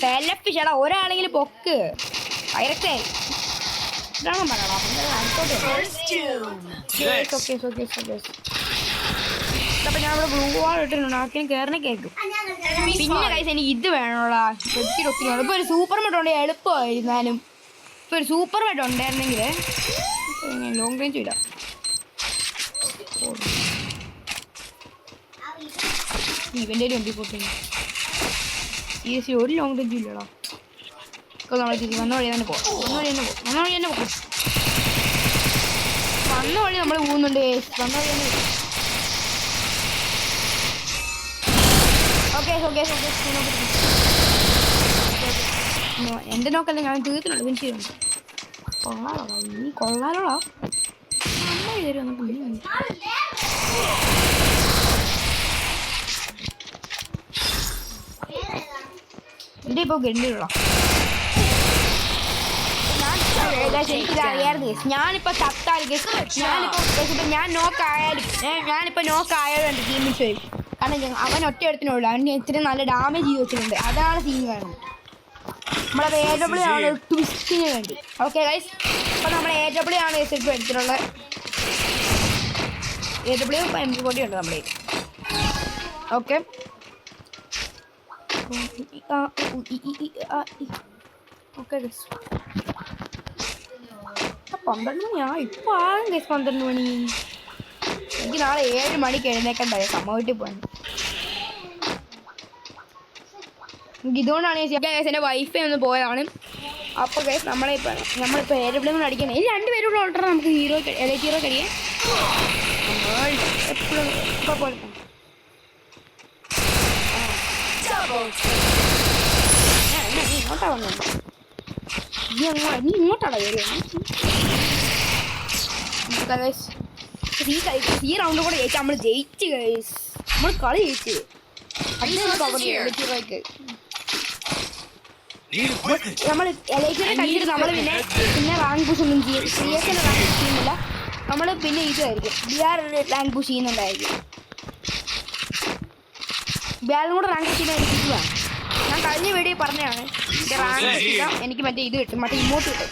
സെലഫിഷടാ ഒരാളെങ്കിലും പൊക്ക്. സൈറക്സേ ഇതാണ് പറയടാ. അപ്പൊ ഞാൻ ഇവിടെ ബ്ലൂ വാൾ ഇട്ടിട്ടുണ്ട്. ആർക്കും കയറിനെ കേൾക്കും. പിന്നെ കൈസ് എനിക്ക് ഇത് വേണോടാ. ഒത്തിരി ഇപ്പൊ ഒരു സൂപ്പർ മെറ്റ് ഉണ്ട് എളുപ്പമായിരുന്നാലും. ഇപ്പൊ ഒരു സൂപ്പർ മെറ്റ് ഉണ്ടായിരുന്നെങ്കിൽ ലോങ് റേഞ്ച് ഇല്ല. ഇവൻ്റെ ഒരു MP40 ഒരു ലോങ് റേഞ്ച് ഇല്ലടാ. ഇപ്പോൾ നമ്മൾ വന്ന വഴി തന്നെ പോകാം. വന്ന വഴി നമ്മൾ പോകുന്നുണ്ട്. വന്ന വഴി തന്നെ ഓക്കെ എൻ്റെ നോക്കല്ലേ ഞാൻ തീർത്തിട്ടുണ്ട്. ഫിനിഷ് ചെയ്യുന്നുണ്ട്. കൊള്ളാലോടാ നീ കൊള്ളാലോടാ. നല്ല കയറി വന്നു. എൻ്റെ ഇപ്പോൾ ഗണ്ടിലുള്ള ഞാനിപ്പോൾ ചത്താലും ഞാനിപ്പോൾ നോക്കായാലും എൻ്റെ ടീമിൽ വരും. കാരണം അവൻ ഒറ്റ എടുത്തിനുള്ളൂ. അവന് ഇത്തിരി നല്ല ഡാമേജ് ചെയ്ത് വെച്ചിട്ടുണ്ട്. അതാണ് സീൻ കാണുന്നത്. നമ്മളെ AW ആണ് ട്വിസ്റ്റിന് വേണ്ടി. ഓക്കെ ഗൈസ് അപ്പോൾ നമ്മൾ AW ആണ് ഇപ്പോൾ എടുത്തിട്ടുള്ളത്. AW ഇപ്പോൾ MP40 ഉണ്ട് നമ്മുടെ. ഓക്കെ ഓക്കെ ഗൈസ് 12 മണിയാ ഇപ്പോൾ ആകും ഗൈസ്. 12 മണി. എനിക്ക് നാളെ 7 മണിക്ക് എഴുന്നേക്കണ്ടായി അമ്മ വീട്ടിൽ പോകാൻ. ഇതുകൊണ്ടാണ് എൻ്റെ വൈഫൈ ഒന്ന് പോയതാണ്. അപ്പോൾ ഗൈസ് നമ്മളിപ്പോൾ എയർപ്ലെയിൻ കൊണ്ട് അടിക്കണം. ഈ 2 പേരുടെ ഓൾട്ടർ നമുക്ക് എലൈറ്റ് ഹീറോ കഴിയാം. എപ്പോഴും ഇപ്പോൾ പോലെ നീ ഇങ്ങോട്ടാ വന്നത്. നീ ഇങ്ങോട്ടാണോ ഗൈസ്? ഈ റൗണ്ട് കൂടെ ജയിച്ചാൽ നമ്മൾ ജയിച്ച് ഗൈസ്. നമ്മൾ കളി ജയിച്ച്. നമ്മൾ എലൈറ്റിനെ കഴിഞ്ഞിട്ട് നമ്മൾ പിന്നെ റാങ്ക് പുഷ് ഒന്നും ചെയ്യും. CS റാങ്ക് പുഷ് ചെയ്യുന്നില്ല. നമ്മൾ പിന്നെ ഇതായിരിക്കും BR റാങ്ക് പുഷ് ചെയ്യുന്നുണ്ടായിരിക്കും. BRനും കൂടെ റാങ്ക് പുഷ് ചെയ്യാൻ എനിക്ക് വേണം. ഞാൻ കഴിഞ്ഞ വീഡിയോ പറഞ്ഞതാണ് എൻ്റെ റാങ്ക് പുഷ് ചെയ്യാം. എനിക്ക് മറ്റേ ഇത് കിട്ടും, മറ്റേ ഇമോട്ട് കിട്ടും.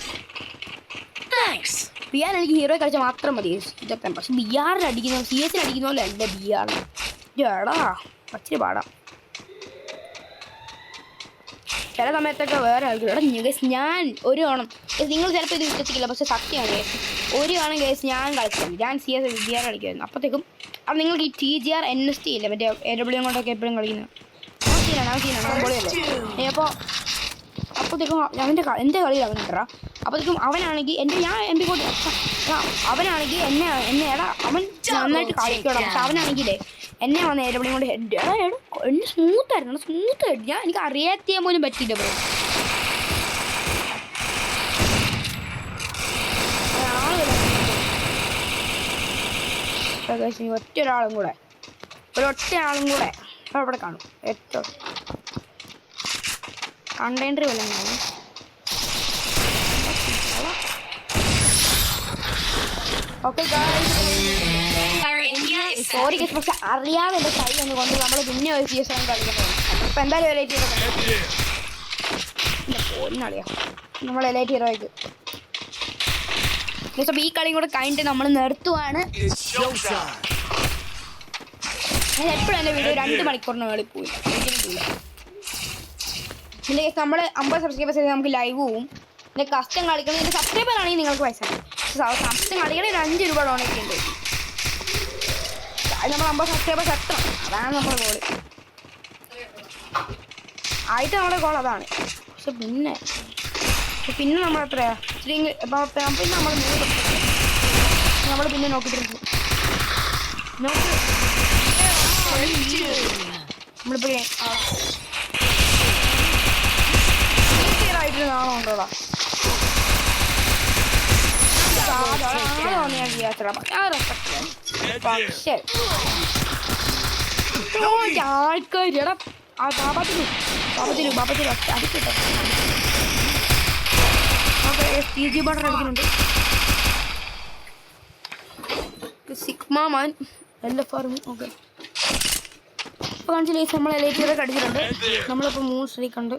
BR എനിക്ക് ഹീറോ കളിച്ചാൽ മാത്രം മതി ഇതൊക്കെ. പക്ഷെ BR അടിക്കുന്ന CS അടിക്കുന്ന പോലെ അല്ല BR. എടാ പച്ചിരി പാടാം ചില സമയത്തൊക്കെ വേറെ ആൾക്കാർ. ഗൈസ് ഞാൻ ഒരു ഓണം, നിങ്ങൾ ചിലപ്പോൾ ഇത് വിശ്വസിക്കില്ല, പക്ഷെ സത്യമാണ് ഗൈസ്. ഒരു ഓണം ഗൈസ് ഞാൻ കളിച്ചിട്ടുണ്ട്. ഞാൻ CS BR കളിക്കുമായിരുന്നു. അപ്പോഴത്തേക്കും അത് നിങ്ങൾക്ക് ഈ TGR NST ഇല്ല, മറ്റേ AW കൊണ്ടൊക്കെ എപ്പോഴും കളിക്കുന്നത്. പൊളിയല്ലേ. അപ്പോഴത്തേക്കും എൻ്റെ കളിയിൽ അവൻ ഇട്ടറാ. അപ്പോഴത്തേക്കും അവനാണെങ്കിൽ ഞാൻ MP കൊണ്ട് അവനാണെങ്കിൽ എന്നെ അവൻ നന്നായിട്ട് കളിക്കണം. പക്ഷെ അവനാണെങ്കിലേ എന്നെ വന്ന് AW കൊണ്ട് ഹെഡ് എന്നെ സ്മൂത്തായിരുന്നു. സ്മൂത്ത് ഹെഡ് എനിക്ക് അറിയാത്തിയാൻ പോലും പറ്റിയില്ല ബ്രോ. ഒറ്റൊരാളും കൂടെ അവിടെ കാണും. ഏറ്റവും കണ്ടെയ്നർ വല്ല ഓക്കെ സോറി ഗൈസ്, പക്ഷെ അറിയാതെ എൻ്റെ കൈ ഒന്ന് കൊണ്ട് നമ്മൾ പിന്നെ ഒരു CS കളിക്കുന്നത്. അപ്പം എന്തായാലും എലൈറ്റ് ഹീറോ പോന്നറിയാം. നമ്മൾ എലൈറ്റ് ഹീറോയ്ക്ക് ഈ കളിയും കൂടെ കഴിഞ്ഞിട്ട് നമ്മൾ നിർത്തുവാണ്. ഞാൻ എപ്പോഴും എൻ്റെ വീഡിയോ 2 മണിക്കൂറിന് വേണ്ടി പോയില്ല. പിന്നെ നമ്മൾ 50 സബ്സ്ക്രൈബേഴ്സ് ചെയ്ത് നമുക്ക് ലൈവ് പോവും. പിന്നെ കസ്റ്റം കളിക്കണം. ഇതിൻ്റെ സബ്സ്ക്രൈബർ ആണെങ്കിൽ നിങ്ങൾക്ക് പൈസ കസ്റ്റം കളിക്കണേ 5 രൂപ ഡോണേറ്റ് ഉണ്ട്. അത് നമ്മൾ 50 സബ്സ്ക്രൈബേഴ്സ് എത്തണം. അതാണ് നമ്മുടെ ഗോള്. ആയിട്ട് നമ്മുടെ ഗോൾ അതാണ്. പക്ഷെ പിന്നെ നമ്മൾ എത്രയാ പിന്നെ നമ്മൾ പിന്നെ നോക്കിയിട്ടുണ്ട്. നമ്മളിപ്പോൾ ആയിട്ട് നാളെ ഉണ്ടോടാ. പക്ഷേ ആൾക്കാർ ആ ബാബത്തിന് അടിക്കട്ടെ. ഓക്കെ TG ബട്ടർ അടിക്കുന്നുണ്ട്. സിഗ്മ മാൻ LFR. ഓക്കെ ഇപ്പോൾ കാണിച്ചില്ലേ നമ്മൾ എലൈറ്റ് ഹീറോ അടിച്ചിട്ടുണ്ട്. നമ്മളിപ്പോൾ 3 സ്ട്രീക്ക് ഉണ്ട്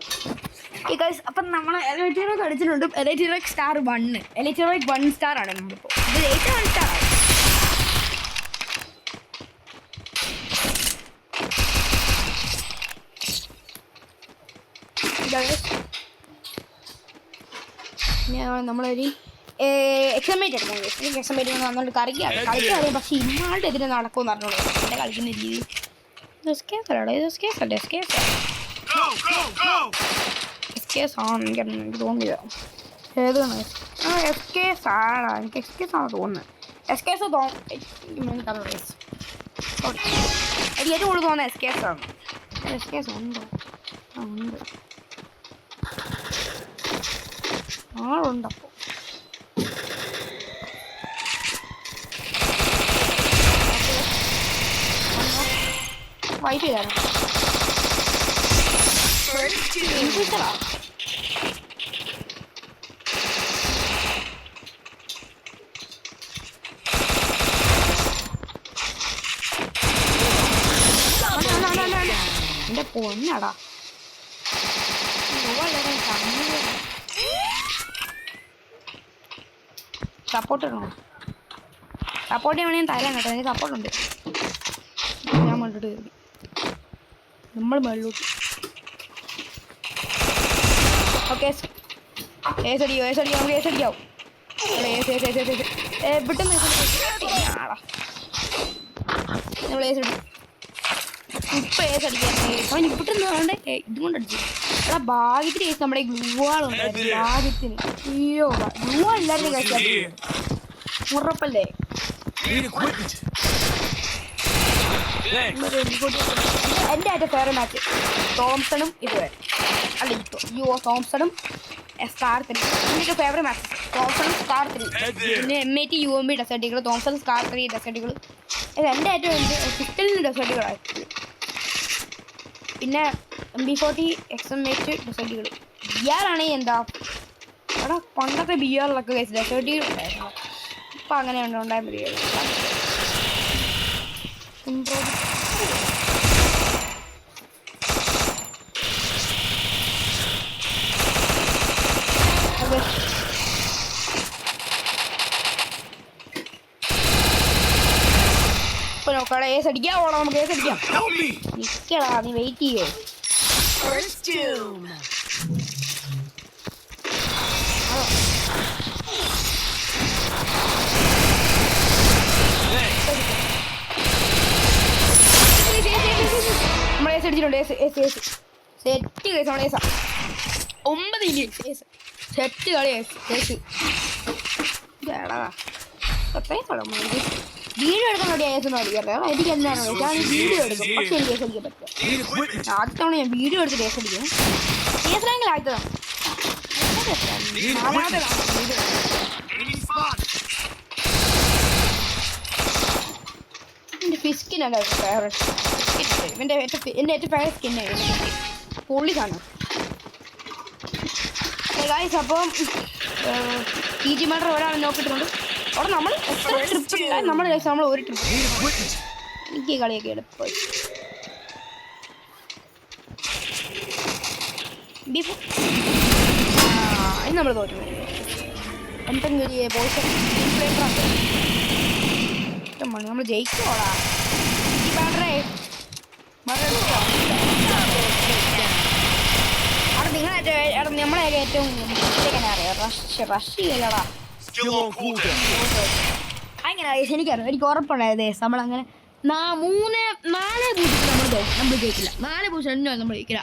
ഈ ഗൈസ്. അപ്പം നമ്മൾ എലൈറ്റ് ഹീറോ അടിച്ചിട്ടുണ്ട്. Elite hero star 1. Elite hero 1 star ആണ് നമ്മളിപ്പോൾ. ഇത് ഏറ്റവും 1 സ്റ്റാർ ആണ്. നമ്മളൊരു എക്സമേറ്റ് എടുക്കാം. എക്സമേറ്റ് നന്നായിട്ട് കളിക്കാറിയാം. പക്ഷേ ഇന്നാളുടെ എതിരെ നടക്കുമെന്ന് പറഞ്ഞോളൂ എൻ്റെ കളിക്കുന്ന രീതി. എനിക്ക് തോന്നില്ല ഏതാണ് SKS ആണോ. എനിക്ക് SKS ആണോ തോന്നുന്നത്. SKS എനിക്ക് ഏറ്റവും കൂടുതൽ തോന്നുന്നത് SKS ആണ്. SKS ഉണ്ടോ? ഉണ്ട്. ആളുണ്ടപ്പോൾ വൈറ്റ് ചെയ്താലോ. എൻ്റെ പൊന്നടാ സപ്പോർട്ട് ഇടണോ? സപ്പോർട്ട് ചെയ്യണമെങ്കിൽ തരാൻ കേട്ടോ. എനിക്ക് സപ്പോർട്ടുണ്ട്. ഞാൻ വേണ്ടിട്ട് കയറി നമ്മൾ മേളിലോട്ട്. ഓക്കെ ഏസടിയോ നമുക്ക് ഏസടിക്കാവും. പെട്ടെന്ന് ആടാ നമ്മൾ ഏസടി ഇപ്പം ഏസടിക്കാൻ അവൻ പെട്ടെന്ന് വേണ്ടേ ഇതും കൊണ്ടടിച്ചു. എടാ ഭാഗ്യത്തിന് കേസ് നമ്മുടെ ഗ്ലൂവാളുണ്ടായിരുന്നു ഭാഗ്യത്തിന്. അയ്യോ ഗ്ലൂവാൾ ഇല്ലായിരുന്നു Resources കഴിച്ചാൽ here. ഉറപ്പല്ലേ. Need equipment. Thanks. എൻ്റെ ഏറ്റവും ഫേവറേറ്റ് മാച്ച് തോംസണും ഇതുവരെ അല്ല തോംസണും സ്കാർ 3 എൻ്റെ ഫേവറേറ്റ് മാച്ച് തോംസണും സ്കാർ 3 പിന്നെ MAT UMB ഡെസേർട്ടുകൾ തോംസൺ സ്കാർ 3 ഡെസേർട്ടുകൾ എൻ്റെ ഏറ്റവും പിസ്റ്റലിൻ്റെ ഡെസേർട്ടുകളായിരുന്നു. പിന്നെ MB40 XM8 ഡെസേർട്ടുകൾ ബിയാറാണെങ്കിൽ എന്താ അവിടെ പണ്ടത്തെ ബിയാറിലൊക്കെ കഴിച്ച് ഡെസേർട്ടുകൾ ഉണ്ടായിരുന്നു. ഇപ്പം അങ്ങനെ ഉണ്ടായാൽ മതി. ഇപ്പൊ നോക്കാടെ ഏസ് അടിക്കാം ഓടാം നമുക്ക് ഏസ് അടിക്കാം. Help me. നിക്കടാ നീ വെയിറ്റ് ചെയ്യോ. First doom. നമ്മൾ ഏസ് അടിച്ചിട്ടുണ്ട്. സെറ്റ് കേസ് നമ്മൾ ഏസാ 9 ഏസ് സെറ്റ് കളി ഏസ് ഏടാ അത്രയും സ്ഥലം വീഡിയോ എടുക്കാൻ വേണ്ടി ഏസൊന്നും അടിക്കട്ടെ. എനിക്ക് എന്താണ് ഞാൻ വീഡിയോ എടുക്കും പക്ഷെ എനിക്ക് ഏസ് അടിക്കാൻ പറ്റില്ല. Need equipment. ആദ്യ തവണ ഞാൻ വീഡിയോ എടുത്തിട്ട് ഏസ് അടിക്കും. ഏസിനെങ്കിൽ ആദ്യത്തതാണ് Enemy spot. എൻ്റെ ഫിസ്കിനല്ല ഫേവറേറ്റ് എൻ്റെ ഏറ്റവും ഫേവറേറ്റ് സ്കിന്നായിരുന്നു പൊള്ളി സാധനം. ഗായ്സ് അപ്പം PG മാറ്റർ ഒരാൾ നോക്കിയിട്ടുണ്ട്. അവിടെ നമ്മൾ എത്ര ട്രിപ്പ് ഇട്ടാൽ നമ്മൾ ഒരു ട്രിപ്പ്. Need equipment. എനിക്ക് ഈ കളിയൊക്കെ എളുപ്പമായി. ഇത് നമ്മൾ തോറ്റു എന്തെങ്കിലും ബോയ്സ് ഇഷ്ടമാണ് നമ്മൾ ജയിക്കോളാ. അവിടെ നിങ്ങളെ നമ്മളെ ഏറ്റവും അറിയാം റഷ് ചെയ്യലടാ Still on cooldown. അങ്ങനെ എനിക്കറിയാം. എനിക്ക് ഉറപ്പുണ്ടായത് നമ്മളങ്ങനെ 4 പൂജ്യത്തിൽ നമ്മൾ ജയിക്കില്ല. 4 പൂജ്യം നമ്മൾ ജയിക്കില്ല.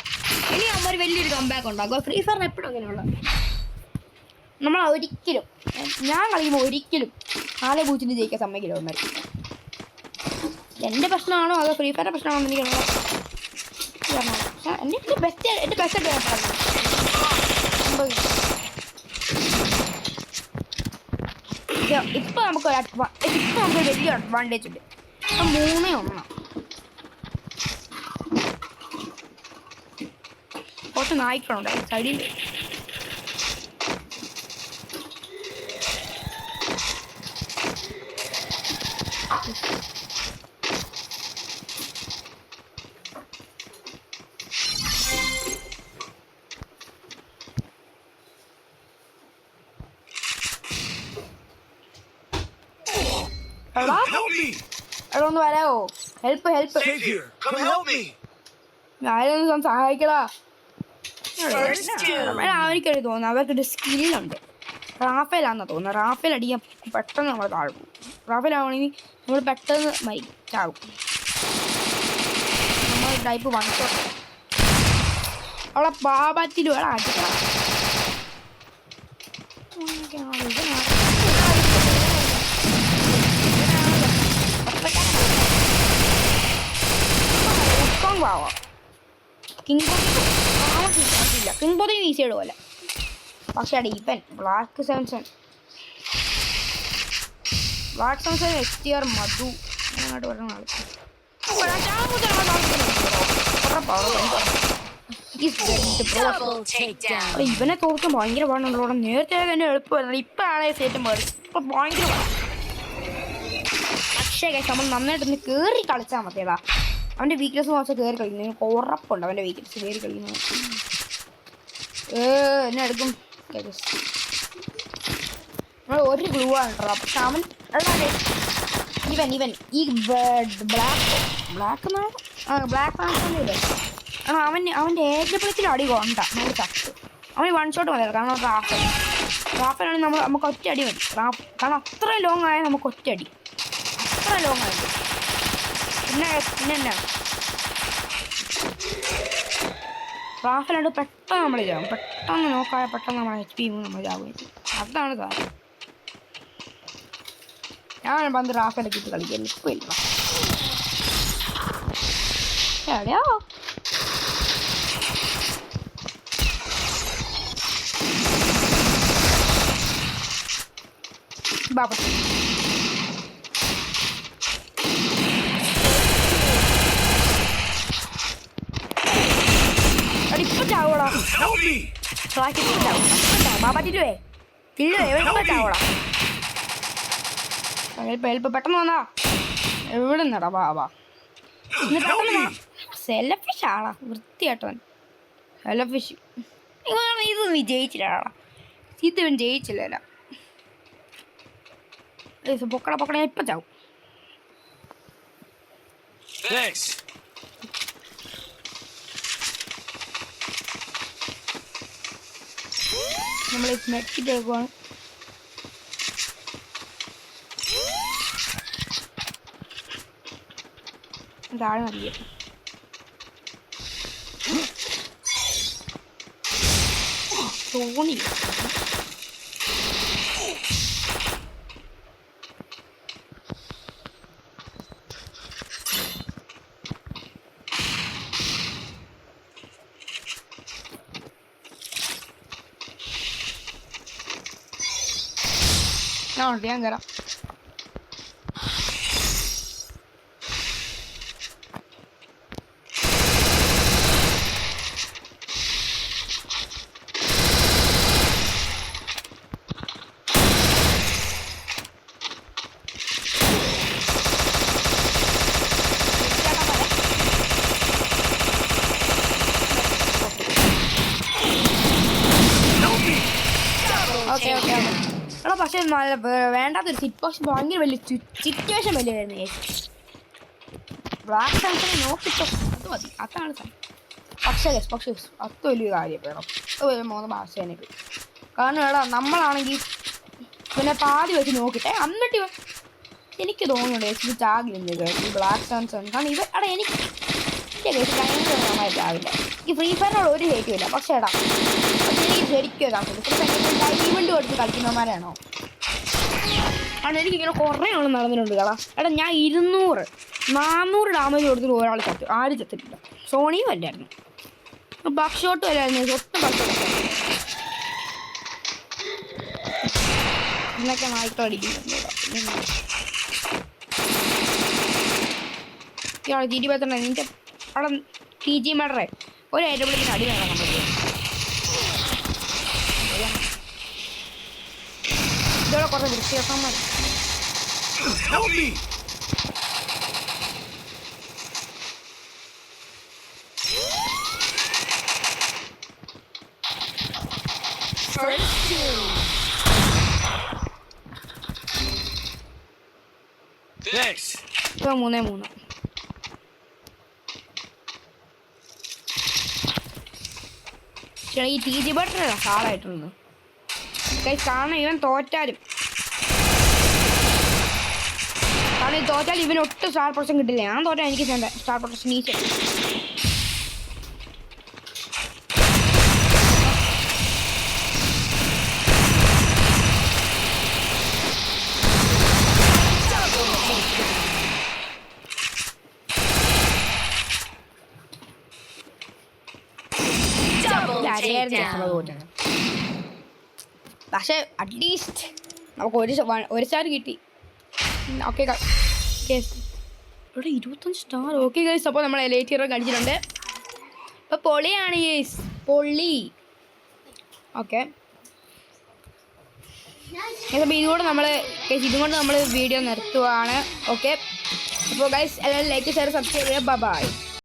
ഇനി നമ്മൾ വലിയൊരു കമ്പാക്ക് ഉണ്ടാക്കുക. ഫ്രീ ഫയറിന് എപ്പോഴും അങ്ങനെയുള്ള നമ്മൾ ഒരിക്കലും ഞാൻ കളിക്കുമ്പോൾ ഒരിക്കലും 4 പൂജ്യത്തിന് ജയിക്കാൻ സമ്മതിക്കില്ല. ഒന്നര എൻ്റെ പ്രശ്നമാണോ അതോ ഫ്രീ ഫയറിൻ്റെ പ്രശ്നമാണോ എന്ന് എനിക്ക് എൻ്റെ ബെസ്റ്റ് ഇപ്പം നമുക്ക് വലിയ അഡ്വാൻറ്റേജ് ഉണ്ട്. 3-1 കുറച്ച് നായ്ക്കളുണ്ട് സൈഡിൽ. Help me. എടാ ഒന്ന് വരാവോ. Help Stay here. Come help me. ഞാനൊന്ന് സഹായിക്കടാ. First doom. എനിക്കത് തോന്നുന്നു അവർക്കൊരു സ്കില്ലുണ്ട്. റാഫേലാണെന്നാ തോന്നുന്നത്. റാഫേൽ അടിക്കാൻ പെട്ടെന്ന് നമ്മൾ താഴും. റാഫേലാവണമെങ്കിൽ നമ്മൾ പെട്ടെന്ന് ചാവും. നമ്മൾ ടൈപ്പ് 1 ഷോട്ട് അവളെ പാപത്തിൽ വേണം അടിക്കണം. കിങ് ബോധിന് ഈസിയായിട്ട് പോലെ പക്ഷെ അടീപ്പൻ ബ്ലാക്ക് 77 STR മധു അങ്ങോട്ട് പറഞ്ഞ ആൾ Double takedown. ഇവനെ തോർക്കാൻ ഭയങ്കര പാടുണ്ടല്ലോ. നേരത്തെ തന്നെ എളുപ്പമായിരുന്നു. ഇപ്പോഴാണ് സേറ്റം പാട്. ഇപ്പൊ ഭയങ്കര പക്ഷേ നമ്മൾ നന്നായിട്ടൊന്ന് കയറി കളിച്ചാൽ മതിയടാ. അവൻ്റെ വീക്ക്നെസ് നോച്ചാൽ കയറി കളിക്കുന്നു. ഉറപ്പുണ്ട് അവൻ്റെ വീക്ക്നെസ് കയറി കളിക്കുന്നത്. എന്നെ എടുക്കും നമ്മൾ ഒരു ഗ്ലൂ ആണ് കേട്ടോ. പക്ഷെ അവൻ ഇവൻ ഈ ബ്ലാക്ക് മാസല്ലേ അവൻ്റെ ഏകദേശത്തിൽ അടി കൊണ്ട നമ്മൾ ചത്ത്. അവന് 1 ഷോട്ട് മതി. കാരണം റാഫേലാണെങ്കിൽ നമുക്ക് ഒറ്റ അടി മതി. കാരണം അത്രയും ലോങ് ആയാൽ നമുക്ക് ഒറ്റ അടി അത്ര ലോങ് ആയത്. പിന്നെ എന്നാ റാഫിലാണ്ട് പെട്ടെന്ന് നമ്മൾ ചാവും, പെട്ടെന്ന് നോക്കാതെ പെട്ടെന്ന് നമ്മൾ HP നമ്മൾ ചാവുകയും ചെയ്യും. അതാണ് സാധനം. ഞാൻ പണ്ട് റാഫിലൊക്കെ ഇട്ട് കളിക്കാൻ ഇപ്പോൾ ഇല്ല. എവിടെയോ ബാബ ഇപ്പൊ ചാവോടാ Help me! ബാബാറ്റില്ലേ ഇല്ലേ ഇപ്പൊ ചാവോടാ. ഹെൽപ്പ് പെട്ടെന്ന് വന്നാ എവിടെ നിന്നടാ ബാബാ. സെലഫിഷ് ആളാ വൃത്തിയായിട്ടവൻ. സെലഫിഷ് ഇത് വിജയിച്ചില്ലാടാ, ഇവൻ ജയിച്ചില്ല. പൊക്കട പൊക്കട ഇപ്പൊ ചാവും. Thanks. നമ്മൾ മെഡിക്കിട്ട് എടുക്കുവാണ്. താഴെ മതിയെ തോണി. ഞാൻ കയറാം. ഓക്കെ ഓക്കെ ഓക്കെ എടാ, പക്ഷേ വേണ്ടാത്തൊരു സിറ്റുവേഷൻ ഭയങ്കര വലിയ സിറ്റുവേഷൻ വലിയതായിരുന്നു. ബ്ലാക്ക് സാൻസിനെ നോക്കിട്ടോ അത് മതി, അതാണ് സാധനം. പക്ഷേ അത് വലിയ കാര്യം വേണം. അത് വരുമ്പോൾ ഭാഷേനെ പോയി. കാരണം എടാ നമ്മളാണെങ്കിൽ പിന്നെ പാതി വെച്ച് നോക്കിട്ടെ എന്നിട്ട് എനിക്ക് തോന്നുന്നുണ്ട് ഇത് ചാകില്ല ഈ ബ്ലാക്ക് സാൻസ്. കാരണം ഇത് എടാ എനിക്ക് എൻ്റെ കേസ് ഭയങ്കര നന്നായിട്ട് ആവില്ല. ഈ ഫ്രീ ഫയറിനോട് ഒരു ഹേറ്റും ഇല്ല. പക്ഷേ എടാ എനിക്ക് ശരിക്കും ഇതാക്കില്ല. ഡയമണ്ട് കൊടുത്ത് കളിക്കുന്നവന്മാരാണോ? കാരണം എനിക്കിങ്ങനെ കുറേ ആൾ നടന്നിട്ടുണ്ട് കളാ. എടാ ഞാൻ 200-400 ഡാമേജ് കൊടുത്തിട്ട് ഒരാൾ ചത്തു, ആരും ചത്തിട്ടില്ല. സോണിയും അല്ലായിരുന്നു, ബക്ക് ഷോട്ടും അല്ലായിരുന്നു, ഒട്ടും ബക്ക് ഷോട്ട് എന്നൊക്കെ നായ്ക്കളടിക്കുന്നുണ്ട്. ഇയാൾ GT നിന്റെ അവിടെ TG മേടറേ ഒരു ഏറ്റവും അടി വേണം നമ്മൾ. ഇതോടെ കുറച്ച് വൃത്തിയാക്കാൻ Help me! First doom. Thanks. ഇപ്പൊ 3-3. ഈ TG ബട്ടർ ഹാളായിട്ടുണ്ട്. കാരണം ഇവൻ തോറ്റാലും ഇവന് ഒട്ടും സ്റ്റാർ പ്രൊട്ടക്ഷൻ കിട്ടില്ല. ഞാൻ തോറ്റാൽ എനിക്ക് സ്റ്റാർ പ്രൊട്ടക്ഷൻ ഈച്ച. പക്ഷെ അറ്റ്ലീസ്റ്റ് നമുക്ക് ഒരു സ്റ്റാർ കിട്ടി. ഓക്കെ ഇവിടെ 25 സ്റ്റാർ. ഓക്കെ ഗൈസ്, അപ്പോൾ നമ്മൾ എലൈറ്റ് ഹീറോ കളിച്ചിട്ടുണ്ട്. ഇപ്പോൾ പൊളിയാണ് ഗൈസ്, പൊളി. ഓക്കെ അപ്പോൾ ഇതുകൊണ്ട് നമ്മൾ വീഡിയോ നിർത്തുവാണ്. ഓക്കെ അപ്പോൾ ഗൈസ് എല്ലാവരും ലൈക്ക് ഷെയർ സബ്സ്ക്രൈബ് ചെയ്യുക. ബൈ.